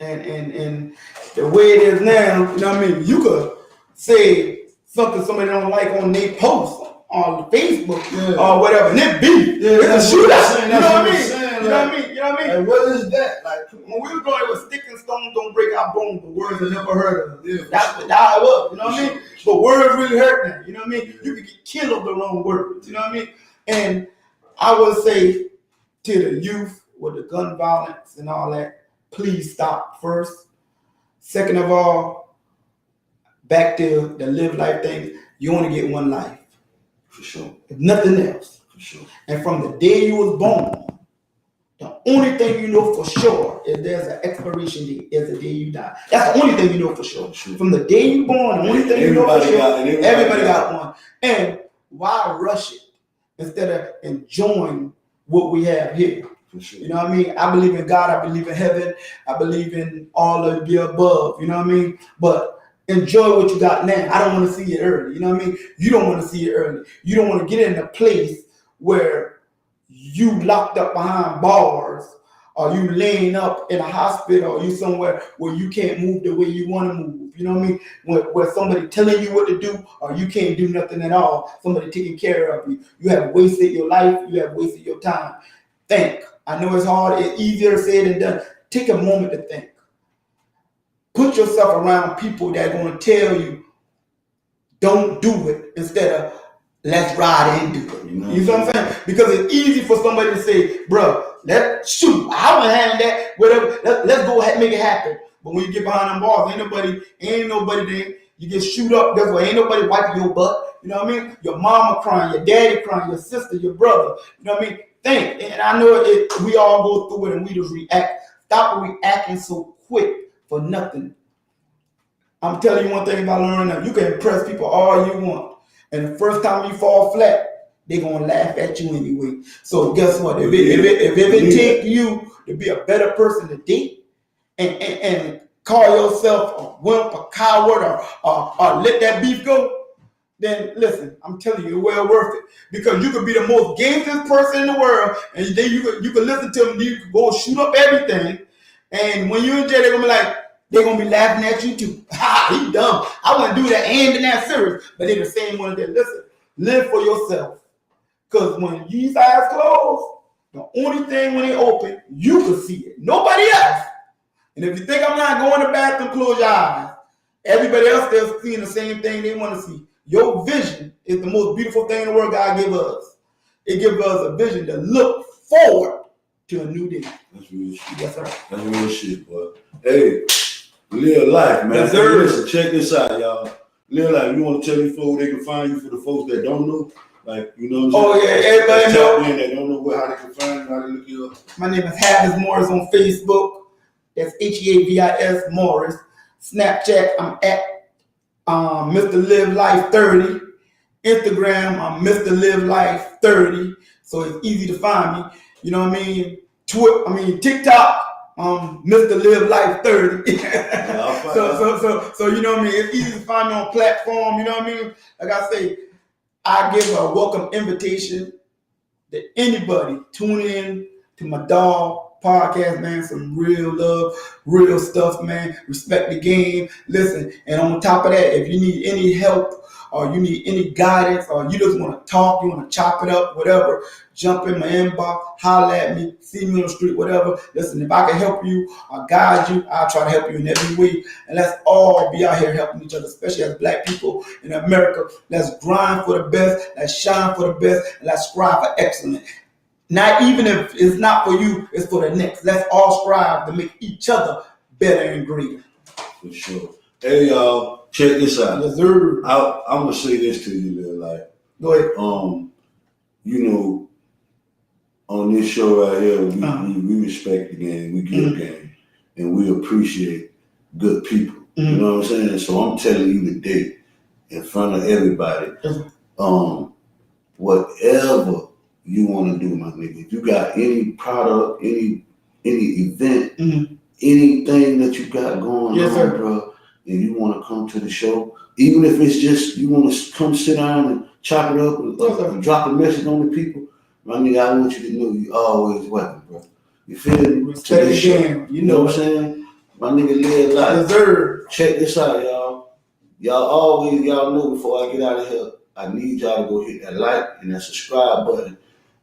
And the way it is now, you know what I mean? You could say something somebody don't like on their post on Facebook or whatever, and it beef. It's a shootout. You know what I mean? You know what I mean? You know what I mean? Like, what is that? Like, when we were going, it was stick and stone don't break our bones, but words I never heard of. Yeah, That's how it was. You know what I mean? But words really hurt now. You know what I mean? You could get killed over the wrong words. You know what I mean? And I would say to the youth with the gun violence and all that, please stop first. Second of all, back to the live life thing, you only get one life. For sure. If nothing else. For sure. And from the day you was born, the only thing you know for sure is there's an expiration date. There's the day you die. That's the only thing you know for sure. From the day you born, the only thing you know for sure, everybody got one. And why rush it instead of enjoying what we have here? For sure. You know what I mean? I believe in God. I believe in heaven. I believe in all of the above. You know what I mean? But enjoy what you got now. I don't want to see it early. You know what I mean? You don't want to see it early. You don't want to get in a place where you locked up behind bars, or you laying up in a hospital, or you somewhere where you can't move the way you want to move. You know what I mean? Where somebody telling you what to do, or you can't do nothing at all. Somebody taking care of you. You have wasted your life. You have wasted your time. Think. I know it's hard. It's easier said than done. Take a moment to think. Put yourself around people that are going to tell you, don't do it, instead of let's ride and do it. You know what I'm saying? Because it's easy for somebody to say, bro, let's shoot. I want to handle that. Whatever. Let's go ahead and make it happen. But when you get behind them balls, ain't nobody there. You get shoot up. That's why ain't nobody wiping your butt. You know what I mean? Your mama crying, your daddy crying, your sister, your brother. You know what I mean? Think. And I know we all go through it and we just react. Stop reacting so quick for nothing. I'm telling you one thing about learning that you can impress people all you want. And the first time you fall flat, they're going to laugh at you anyway. So guess what? If it takes you to be a better person today and call yourself a wimp, a coward, or let that beef go, then listen, I'm telling you, it's well worth it. Because you could be the most gangster person in the world, and then you could listen to them, you could go shoot up everything. And when you're in jail, they're gonna be laughing at you too. Ha, he dumb. I wouldn't do that and they're not serious. But they're the same one that listen, live for yourself. Because when these eyes close, the only thing when they open, you can see it. Nobody else. And if you think I'm not going to the bathroom, close your eyes. Everybody else still seeing the same thing they want to see. Your vision is the most beautiful thing in the world God gave us. It gives us a vision to look forward to a new day. That's real shit. Yes, sir. That's real shit, boy. Hey, live life, man. Yes, sir. Listen, check this out, y'all. Live life. You want to tell these folks they can find you for the folks that don't know? Like, you know what I'm saying? Oh, yeah, everybody know. That don't know how they can find you, how they look you up. My name is Havis Morris on Facebook. That's Heavis Morris. Snapchat, I'm at Mr. Live Life 30. Instagram, I'm Mr. Live Life 30. So it's easy to find me. You know what I mean? TikTok, Mr. Live Life 30. So you know what I mean? It's easy to find me on platform. You know what I mean? Like I say, I give a welcome invitation to anybody tune in to my dog podcast, man. Some real love, real stuff, man. Respect the game. Listen, and on top of that, if you need any help or you need any guidance or you just want to talk, you want to chop it up, whatever, jump in my inbox, holler at me, see me on the street, whatever. Listen, if I can help you or guide you, I'll try to help you in every way. And let's all be out here helping each other, especially as Black people in America. Let's grind for the best, let's shine for the best, and let's strive for excellence. Not even if it's not for you, it's for the next. Let's all strive to make each other better and greater. For sure. Hey, y'all, check this out. Yes, sir. I'm going to say this to you, Lil. Like, go ahead. You know, on this show right here, we respect the game, we give game, and we appreciate good people. You know what I'm saying? So I'm telling you today, in front of everybody, whatever you want to do, my nigga. If you got any product, any event, anything that you got going on, bro, and you want to come to the show, even if it's just you want to come sit down and chop it up and drop a message on the people, my nigga, I want you to know you always welcome, bro. You feel me? Respect the game. You know what I'm saying? My nigga live life. Deserve. Check this out, y'all. Y'all know before I get out of here, I need y'all to go hit that like and that subscribe button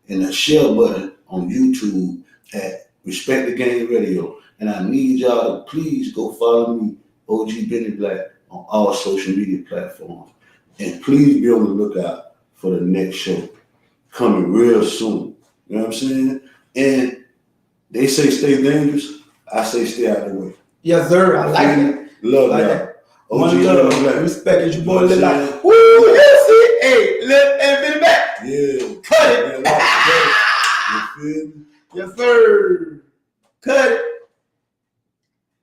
and that share button on YouTube at Respect the Game Radio. And I need y'all to please go follow me, OG Benny Black, on all social media platforms. And please be on the lookout for the next show coming real soon. You know what I'm saying? And they say stay dangerous. I say stay out of the way. Yes, sir. I like it. Love like y'all. One love, Black. respect is your boy. Live like, woo, that's it. Hey, live and Benny Black. Yeah. Cut it. Yeah, like, you feel me? Yes, sir. Cut it.